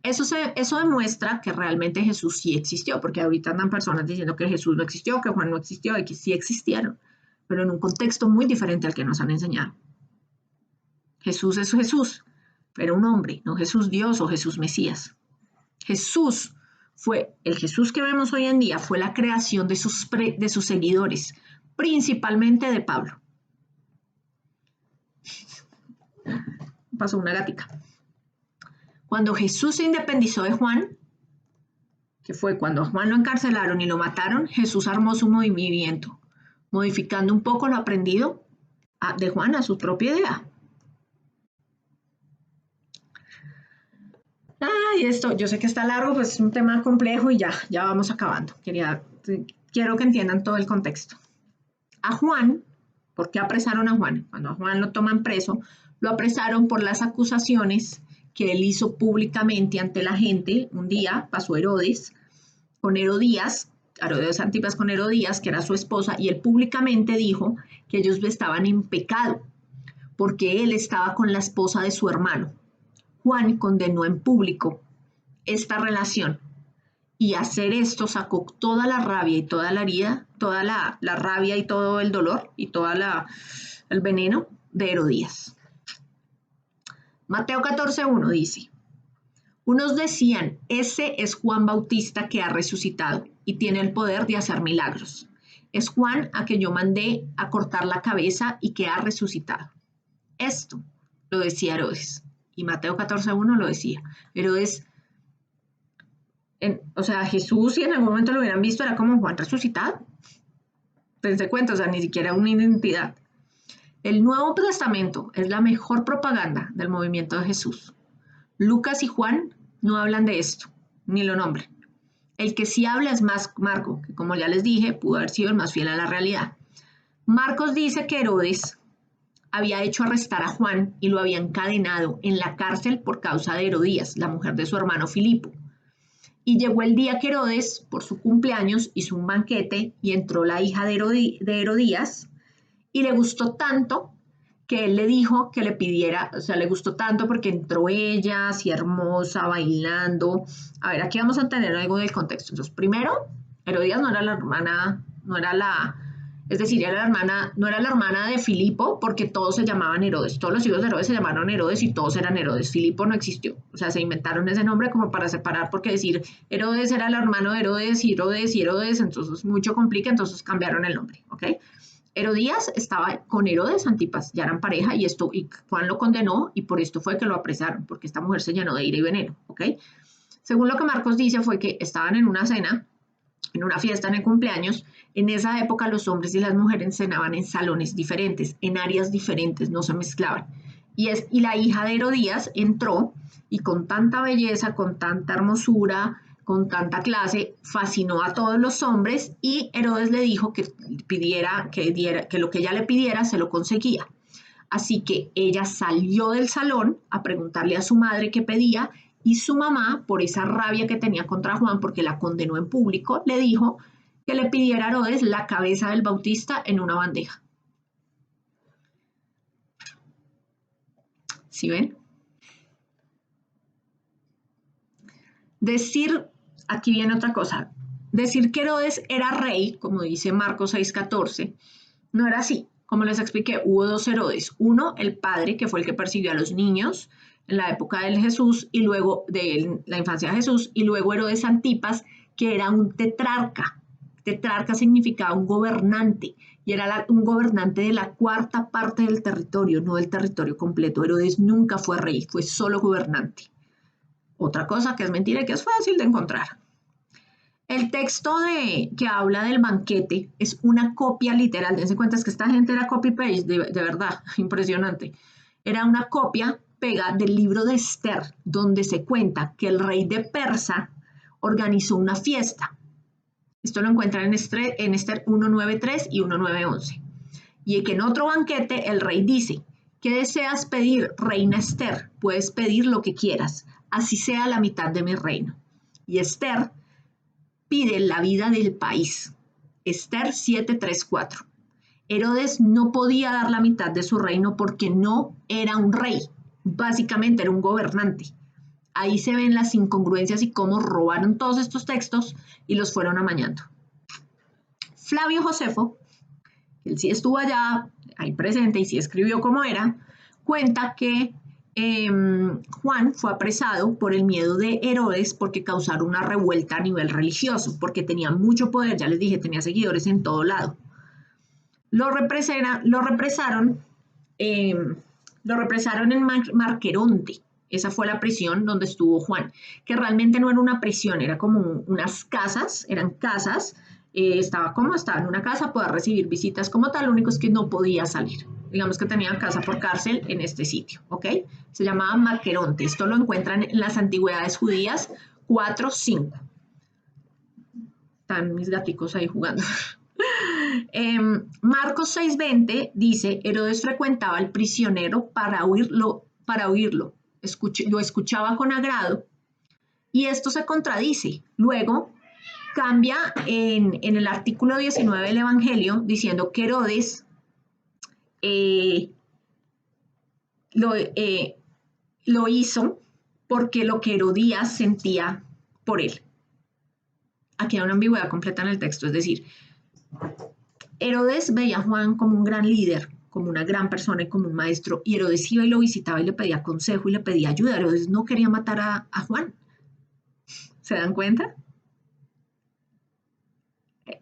Eso demuestra que realmente Jesús sí existió, porque ahorita andan personas diciendo que Jesús no existió, que Juan no existió, y que sí existieron, pero en un contexto muy diferente al que nos han enseñado. Jesús es Jesús, pero un hombre, no Jesús Dios o Jesús Mesías. Jesús fue, el Jesús que vemos hoy en día, fue la creación de sus seguidores, principalmente de Pablo. Pasó una gatica. Cuando Jesús se independizó de Juan, que fue cuando a Juan lo encarcelaron y lo mataron, Jesús armó su movimiento, modificando un poco lo aprendido de Juan a su propia idea. Y esto, yo sé que está largo, pues es un tema complejo y ya vamos acabando. Quiero que entiendan todo el contexto. A Juan, ¿por qué apresaron a Juan? Cuando a Juan lo toman preso, lo apresaron por las acusaciones que él hizo públicamente ante la gente. Un día pasó Herodes Antipas con Herodías, que era su esposa, y él públicamente dijo que ellos estaban en pecado porque él estaba con la esposa de su hermano. Juan condenó en público esta relación y hacer esto sacó toda la rabia y toda la herida, toda la rabia y todo el dolor y todo el veneno de Herodías. Mateo 14:1 dice, unos decían, ese es Juan Bautista que ha resucitado y tiene el poder de hacer milagros. Es Juan a que yo mandé a cortar la cabeza y que ha resucitado. Esto lo decía Herodes. Y Mateo 14:1 lo decía. Herodes, Jesús, si en algún momento lo hubieran visto, era como Juan resucitado. Dense cuenta, ni siquiera una identidad. El Nuevo Testamento es la mejor propaganda del movimiento de Jesús. Lucas y Juan no hablan de esto, ni lo nombran. El que sí habla es Marco, que como ya les dije, pudo haber sido el más fiel a la realidad. Marcos dice que Herodes había hecho arrestar a Juan y lo había encadenado en la cárcel por causa de Herodías, la mujer de su hermano Filipo. Y llegó el día que Herodes, por su cumpleaños, hizo un banquete y entró la hija de Herodías y le gustó tanto que él le dijo que le pidiera, le gustó tanto porque entró ella, así hermosa, bailando. A ver, aquí vamos a tener algo del contexto. Entonces, primero, Herodías no era la hermana, no era la hermana de Filipo, porque todos se llamaban Herodes. Todos los hijos de Herodes se llamaron Herodes y todos eran Herodes. Filipo no existió. Se inventaron ese nombre como para separar, porque decir Herodes era el hermano de Herodes y Herodes, entonces mucho complica, entonces cambiaron el nombre, ¿ok? Herodías estaba con Herodes Antipas, ya eran pareja y Juan lo condenó y por esto fue que lo apresaron, porque esta mujer se llenó de ira y veneno, ¿ok? Según lo que Marcos dice fue que estaban en una cena, en una fiesta en el cumpleaños. En esa época los hombres y las mujeres cenaban en salones diferentes, en áreas diferentes, no se mezclaban. Y la hija de Herodías entró y con tanta belleza, con tanta hermosura, con tanta clase, fascinó a todos los hombres y Herodes le dijo que lo que ella le pidiera se lo conseguía. Así que ella salió del salón a preguntarle a su madre qué pedía y su mamá, por esa rabia que tenía contra Juan porque la condenó en público, le dijo que le pidiera a Herodes la cabeza del Bautista en una bandeja. ¿Sí ven? Aquí viene otra cosa, decir que Herodes era rey, como dice Marcos 6:14, no era así. Como les expliqué, hubo dos Herodes. Uno, el padre, que fue el que persiguió a los niños en la época de Jesús y luego de la infancia de Jesús, y luego Herodes Antipas, que era un tetrarca. Tetrarca significaba un gobernante y era un gobernante de la cuarta parte del territorio, no del territorio completo. Herodes nunca fue rey, fue solo gobernante. Otra cosa que es mentira y que es fácil de encontrar. El texto que habla del banquete es una copia literal. Dense cuenta que esta gente era copy-paste, de verdad, impresionante. Era una copia pega del libro de Esther, donde se cuenta que el rey de Persa organizó una fiesta. Esto lo encuentran en Esther 1.9.3 y 1.9.11. Y que en otro banquete el rey dice: ¿qué deseas pedir, reina Esther? Puedes pedir lo que quieras, así sea la mitad de mi reino. Y Esther pide la vida del país. Esther 7.3.4. Herodes no podía dar la mitad de su reino porque no era un rey, básicamente era un gobernante. Ahí se ven las incongruencias y cómo robaron todos estos textos y los fueron amañando. Flavio Josefo, él sí estuvo allá, ahí presente y sí escribió cómo era, cuenta que Juan fue apresado por el miedo de Herodes porque causaron una revuelta a nivel religioso, porque tenía mucho poder, ya les dije, tenía seguidores en todo lado. Lo represaron en Marqueronte. Esa fue la prisión donde estuvo Juan, que realmente no era una prisión, era como unas casas, eran casas, estaba en una casa, podía recibir visitas como tal, lo único es que no podía salir. Digamos que tenía casa por cárcel en este sitio, ¿ok? Se llamaba Marqueronte. Esto lo encuentran en las antigüedades judías 4.5. Están mis gaticos ahí jugando. Marcos 6.20 dice: Herodes frecuentaba al prisionero para oírlo. Lo escuchaba con agrado, y esto se contradice. Luego cambia en el artículo 19 del Evangelio diciendo que Herodes lo hizo porque lo que Herodías sentía por él. Aquí hay una ambigüedad completa en el texto, es decir, Herodes veía a Juan como un gran líder, como una gran persona y como un maestro, y Herodes iba y lo visitaba y le pedía consejo y le pedía ayuda. Herodes no quería matar a Juan. ¿Se dan cuenta?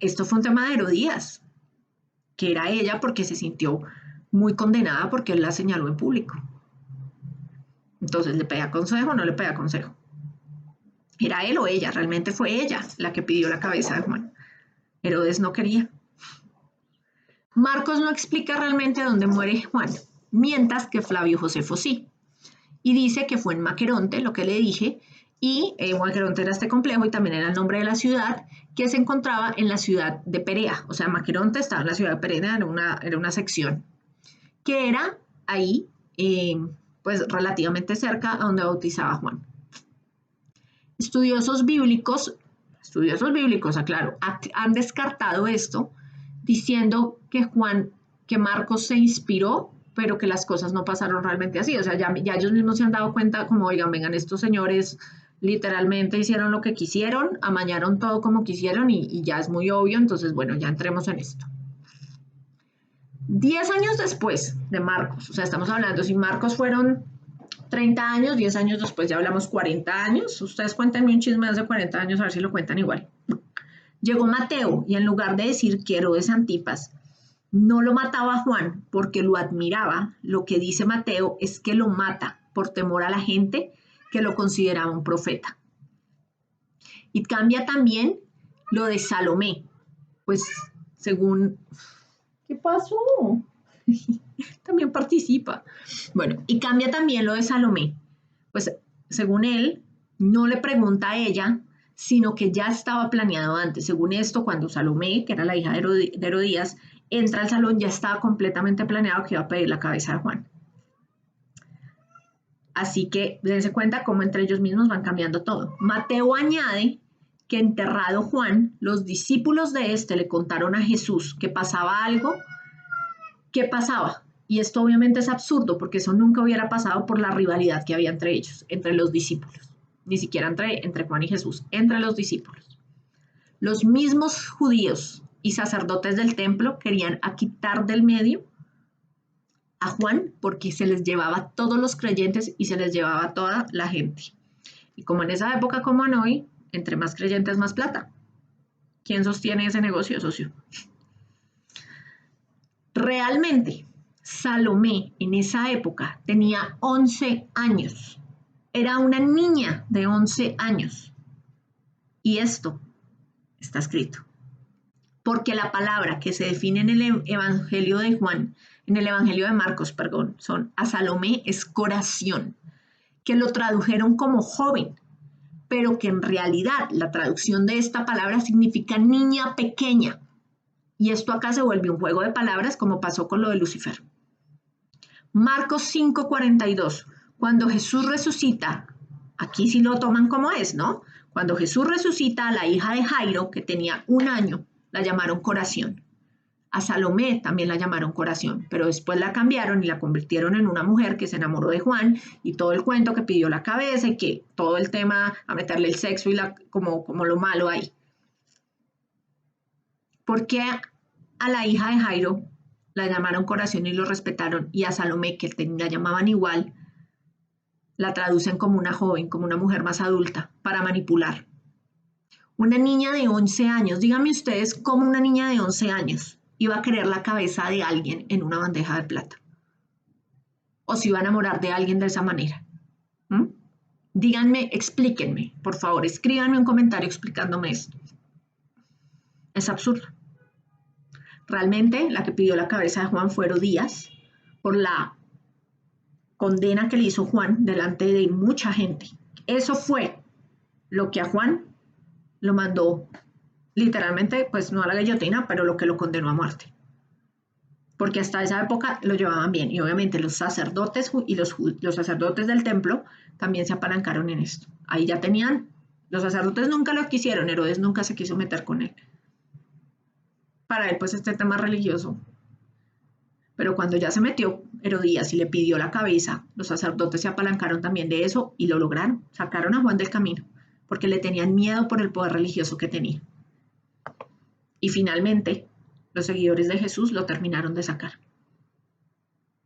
Esto fue un tema de Herodías, que era ella porque se sintió muy condenada porque él la señaló en público. Entonces, ¿le pedía consejo o no le pedía consejo? ¿Era él o ella? Realmente fue ella la que pidió la cabeza de Juan. Herodes no quería. Marcos no explica realmente dónde muere Juan, mientras que Flavio Josefo sí. Y dice que fue en Maqueronte, lo que le dije, y Maqueronte era este complejo y también era el nombre de la ciudad, que se encontraba en la ciudad de Perea. O sea, Maqueronte estaba en la ciudad de Perea, era una sección, que era ahí, pues relativamente cerca a donde bautizaba Juan. Estudiosos bíblicos, aclaro, han descartado esto diciendo que Marcos se inspiró, pero que las cosas no pasaron realmente así. O sea, ya ellos mismos se han dado cuenta, como, oigan, vengan, estos señores literalmente hicieron lo que quisieron, amañaron todo como quisieron y ya es muy obvio. Entonces, bueno, ya entremos en esto. 10 años después de Marcos, o sea, estamos hablando, si Marcos fueron 30 años, 10 años después ya hablamos 40 años. Ustedes cuéntenme un chisme de hace 40 años, a ver si lo cuentan igual. Llegó Mateo y en lugar de decir que Herodes Antipas no lo mataba a Juan porque lo admiraba, lo que dice Mateo es que lo mata por temor a la gente que lo consideraba un profeta. Y cambia también lo de Salomé, pues según... ¿Qué pasó? También participa. Bueno, y cambia también lo de Salomé. Pues según él, no le pregunta a ella, sino que ya estaba planeado antes. Según esto, cuando Salomé, que era la hija de Herodías, entra al salón, ya estaba completamente planeado que iba a pedir la cabeza de Juan. Así que dense cuenta cómo entre ellos mismos van cambiando todo. Mateo añade que enterrado Juan, los discípulos de este le contaron a Jesús que pasaba algo. ¿Qué pasaba? Y esto obviamente es absurdo porque eso nunca hubiera pasado por la rivalidad que había entre ellos, entre los discípulos. Ni siquiera entre Juan y Jesús, entre los discípulos. Los mismos judíos y sacerdotes del templo querían quitar del medio a Juan porque se les llevaba todos los creyentes y se les llevaba toda la gente. Y como en esa época como en hoy, entre más creyentes más plata. ¿Quién sostiene ese negocio, socio? Realmente, Salomé en esa época tenía 11 años. Era una niña de 11 años. Y esto está escrito. Porque la palabra que se define en el Evangelio de Juan, en el Evangelio de Marcos, perdón, son a Salomé es coración, que lo tradujeron como joven, pero que en realidad la traducción de esta palabra significa niña pequeña. Y esto acá se vuelve un juego de palabras como pasó con lo de Lucifer. Marcos 5:42, cuando Jesús resucita, aquí sí lo toman como es, ¿no? Cuando Jesús resucita a la hija de Jairo, que tenía 1 año, la llamaron Coración. A Salomé también la llamaron Coración, pero después la cambiaron y la convirtieron en una mujer que se enamoró de Juan y todo el cuento que pidió la cabeza y que todo el tema a meterle el sexo y como lo malo ahí. ¿Por qué a la hija de Jairo la llamaron Coración y lo respetaron, y a Salomé, que la llamaban igual, la traducen como una joven, como una mujer más adulta, para manipular? Una niña de 11 años, díganme ustedes cómo una niña de 11 años iba a querer la cabeza de alguien en una bandeja de plata. O se iba a enamorar de alguien de esa manera. ¿Mm? Díganme, explíquenme, por favor, escríbanme un comentario explicándome esto. Es absurdo. Realmente la que pidió la cabeza de Juan fue Herodías por la condena que le hizo Juan delante de mucha gente. Eso fue lo que a Juan lo mandó literalmente, pues no a la guillotina, pero lo que lo condenó a muerte. Porque hasta esa época lo llevaban bien y obviamente los sacerdotes y los sacerdotes del templo también se apalancaron en esto. Ahí ya tenían, los sacerdotes nunca lo quisieron, Herodes nunca se quiso meter con él. Para él pues este tema religioso. Pero cuando ya se metió Herodías y le pidió la cabeza, los sacerdotes se apalancaron también de eso y lo lograron. Sacaron a Juan del camino porque le tenían miedo por el poder religioso que tenía. Y finalmente los seguidores de Jesús lo terminaron de sacar.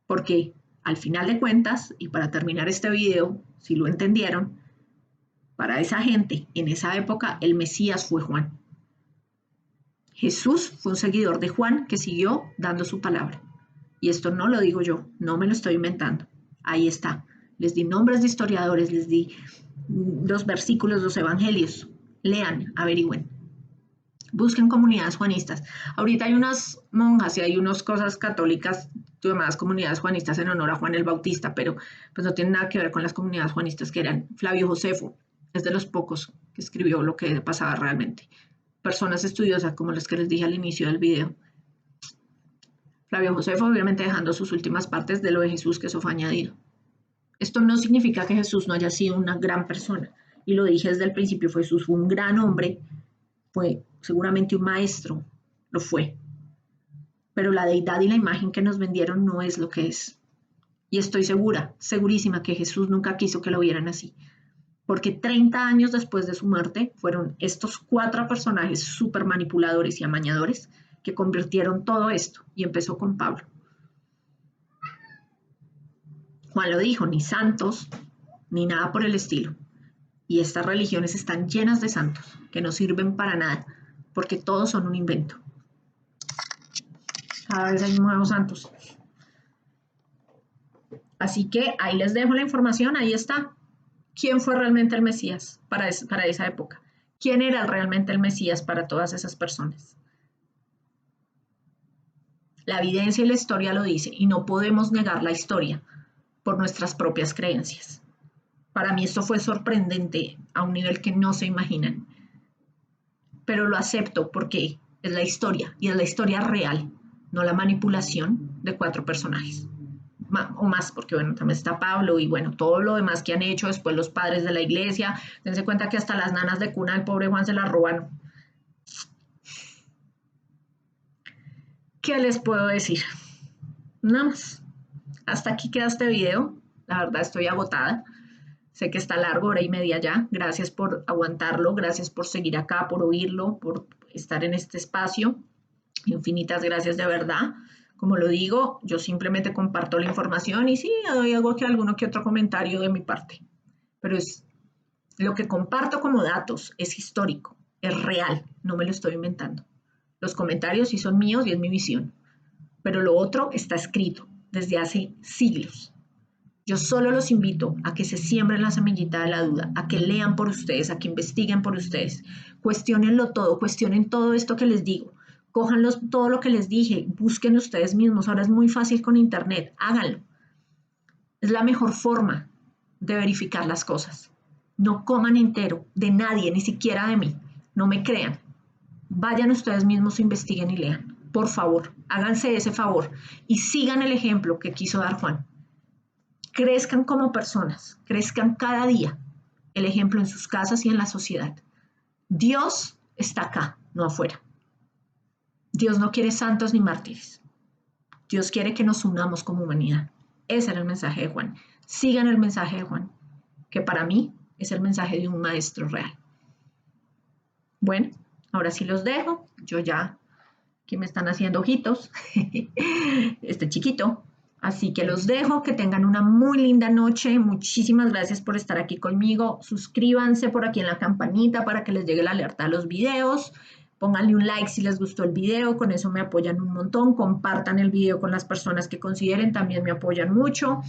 Porque al final de cuentas, y para terminar este video, si lo entendieron, para esa gente en esa época el Mesías fue Juan. Jesús fue un seguidor de Juan que siguió dando su palabra. Y esto no lo digo yo, no me lo estoy inventando. Ahí está. Les di nombres de historiadores, les di los versículos, los evangelios. Lean, averigüen. Busquen comunidades juanistas. Ahorita hay unas monjas y hay unas cosas católicas llamadas comunidades juanistas en honor a Juan el Bautista, pero pues no tiene nada que ver con las comunidades juanistas que eran. Flavio Josefo es de los pocos que escribió lo que pasaba realmente. Personas estudiosas como las que les dije al inicio del video. Flavio Josefo obviamente dejando sus últimas partes de lo de Jesús, que eso fue añadido. Esto no significa que Jesús no haya sido una gran persona, y lo dije desde el principio, Jesús fue un gran hombre, fue seguramente un maestro, lo fue. Pero la deidad y la imagen que nos vendieron no es lo que es. Y estoy segurísima que Jesús nunca quiso que lo vieran así. Porque 30 años después de su muerte fueron estos 4 personajes súper manipuladores y amañadores que convirtieron todo esto, y empezó con Pablo. Juan lo dijo, ni santos, ni nada por el estilo. Y estas religiones están llenas de santos, que no sirven para nada, porque todos son un invento. Cada vez hay nuevos santos. Así que ahí les dejo la información, ahí está. ¿Quién fue realmente el Mesías para esa época? ¿Quién era realmente el Mesías para todas esas personas? La evidencia y la historia lo dice, y no podemos negar la historia por nuestras propias creencias. Para mí esto fue sorprendente a un nivel que no se imaginan. Pero lo acepto porque es la historia, y es la historia real, no la manipulación de 4 personajes. O más, porque bueno, también está Pablo y bueno, todo lo demás que han hecho después los padres de la iglesia. Dense cuenta que hasta las nanas de cuna del pobre Juan se las robaron. ¿Qué les puedo decir? Nada más. Hasta aquí queda este video. La verdad estoy agotada. Sé que está largo, 1 hora y media ya. Gracias por aguantarlo, gracias por seguir acá, por oírlo, por estar en este espacio. Infinitas gracias de verdad. Como lo digo, yo simplemente comparto la información y sí, hago alguno que otro comentario de mi parte. Pero es lo que comparto como datos, es histórico, es real. no me lo estoy inventando. Los comentarios sí son míos y es mi visión, pero lo otro está escrito desde hace siglos. Yo solo los invito a que se siembren la semillita de la duda, a que lean por ustedes, a que investiguen por ustedes, cuestionenlo todo, cuestionen todo esto que les digo, cójanlos todo lo que les dije, busquen ustedes mismos. Ahora es muy fácil con internet, háganlo. Es la mejor forma de verificar las cosas. No coman entero de nadie, ni siquiera de mí. No me crean. Vayan ustedes mismos, investiguen y lean. Por favor, háganse ese favor y sigan el ejemplo que quiso dar Juan. Crezcan como personas, crezcan cada día. El ejemplo en sus casas y en la sociedad. Dios está acá, no afuera. Dios no quiere santos ni mártires. Dios quiere que nos unamos como humanidad. Ese era el mensaje de Juan. Sigan el mensaje de Juan, que para mí es el mensaje de un maestro real. Bueno, ahora sí los dejo. Yo ya, que me están haciendo ojitos, este chiquito. Así que los dejo, que tengan una muy linda noche. Muchísimas gracias por estar aquí conmigo. Suscríbanse por aquí en la campanita para que les llegue la alerta a los videos. Pónganle un like si les gustó el video, con eso me apoyan un montón. Compartan el video con las personas que consideren, también me apoyan mucho.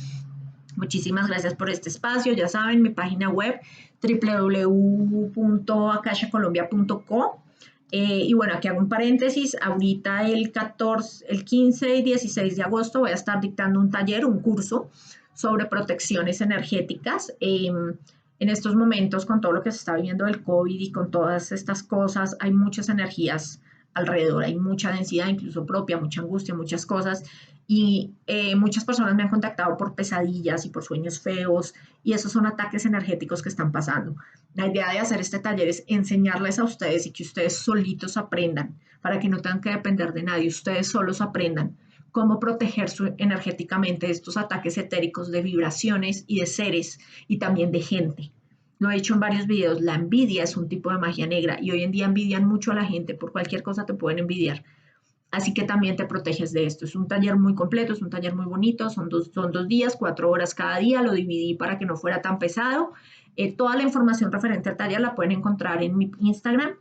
Muchísimas gracias por este espacio. Ya saben, mi página web www.akashacolombia.co. Y bueno, aquí hago un paréntesis. Ahorita el 15 y 16 de agosto voy a estar dictando un taller, un curso sobre protecciones energéticas. En estos momentos, con todo lo que se está viviendo del COVID y con todas estas cosas, hay muchas energías alrededor, hay mucha densidad, incluso propia, mucha angustia, muchas cosas. Y muchas personas me han contactado por pesadillas y por sueños feos, y esos son ataques energéticos que están pasando. La idea de hacer este taller es enseñarles a ustedes y que ustedes solitos aprendan, para que no tengan que depender de nadie, ustedes solos aprendan cómo protegerse energéticamente de estos ataques etéricos, de vibraciones y de seres y también de gente. Lo he hecho en varios videos. La envidia es un tipo de magia negra y hoy en día envidian mucho a la gente. Por cualquier cosa te pueden envidiar. Así que también te proteges de esto. Es un taller muy completo, es un taller muy bonito. Son dos días, 4 horas cada día. Lo dividí para que no fuera tan pesado. Toda la información referente al taller la pueden encontrar en mi Instagram,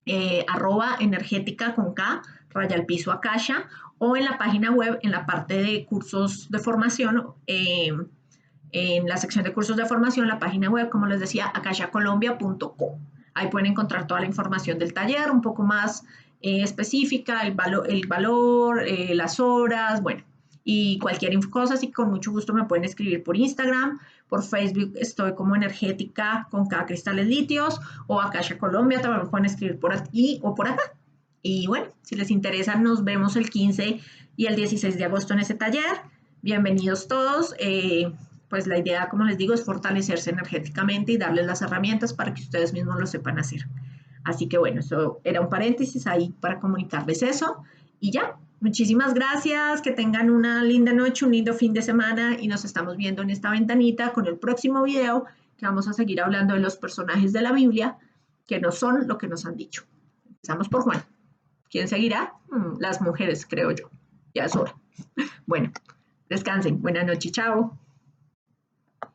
@energética con K, _Akasha, o en la página web, en la parte de cursos de formación, en la sección de cursos de formación, la página web, como les decía, akashacolombia.co. Ahí pueden encontrar toda la información del taller, un poco más específica, el valor, las horas, bueno, y cualquier cosa, así que con mucho gusto me pueden escribir por Instagram, por Facebook estoy como Energética con K Cristales Litios, o Akasha Colombia, también me pueden escribir por aquí o por acá. Y bueno, si les interesa, nos vemos el 15 y el 16 de agosto en ese taller. Bienvenidos todos. Pues la idea, como les digo, es fortalecerse energéticamente y darles las herramientas para que ustedes mismos lo sepan hacer. Así que bueno, eso era un paréntesis ahí para comunicarles eso. Y ya, muchísimas gracias, que tengan una linda noche, un lindo fin de semana y nos estamos viendo en esta ventanita con el próximo video, que vamos a seguir hablando de los personajes de la Biblia que no son lo que nos han dicho. Empezamos por Juan. ¿Quién seguirá? Las mujeres, creo yo. Ya es hora. Bueno, descansen. Buenas noches. Chao.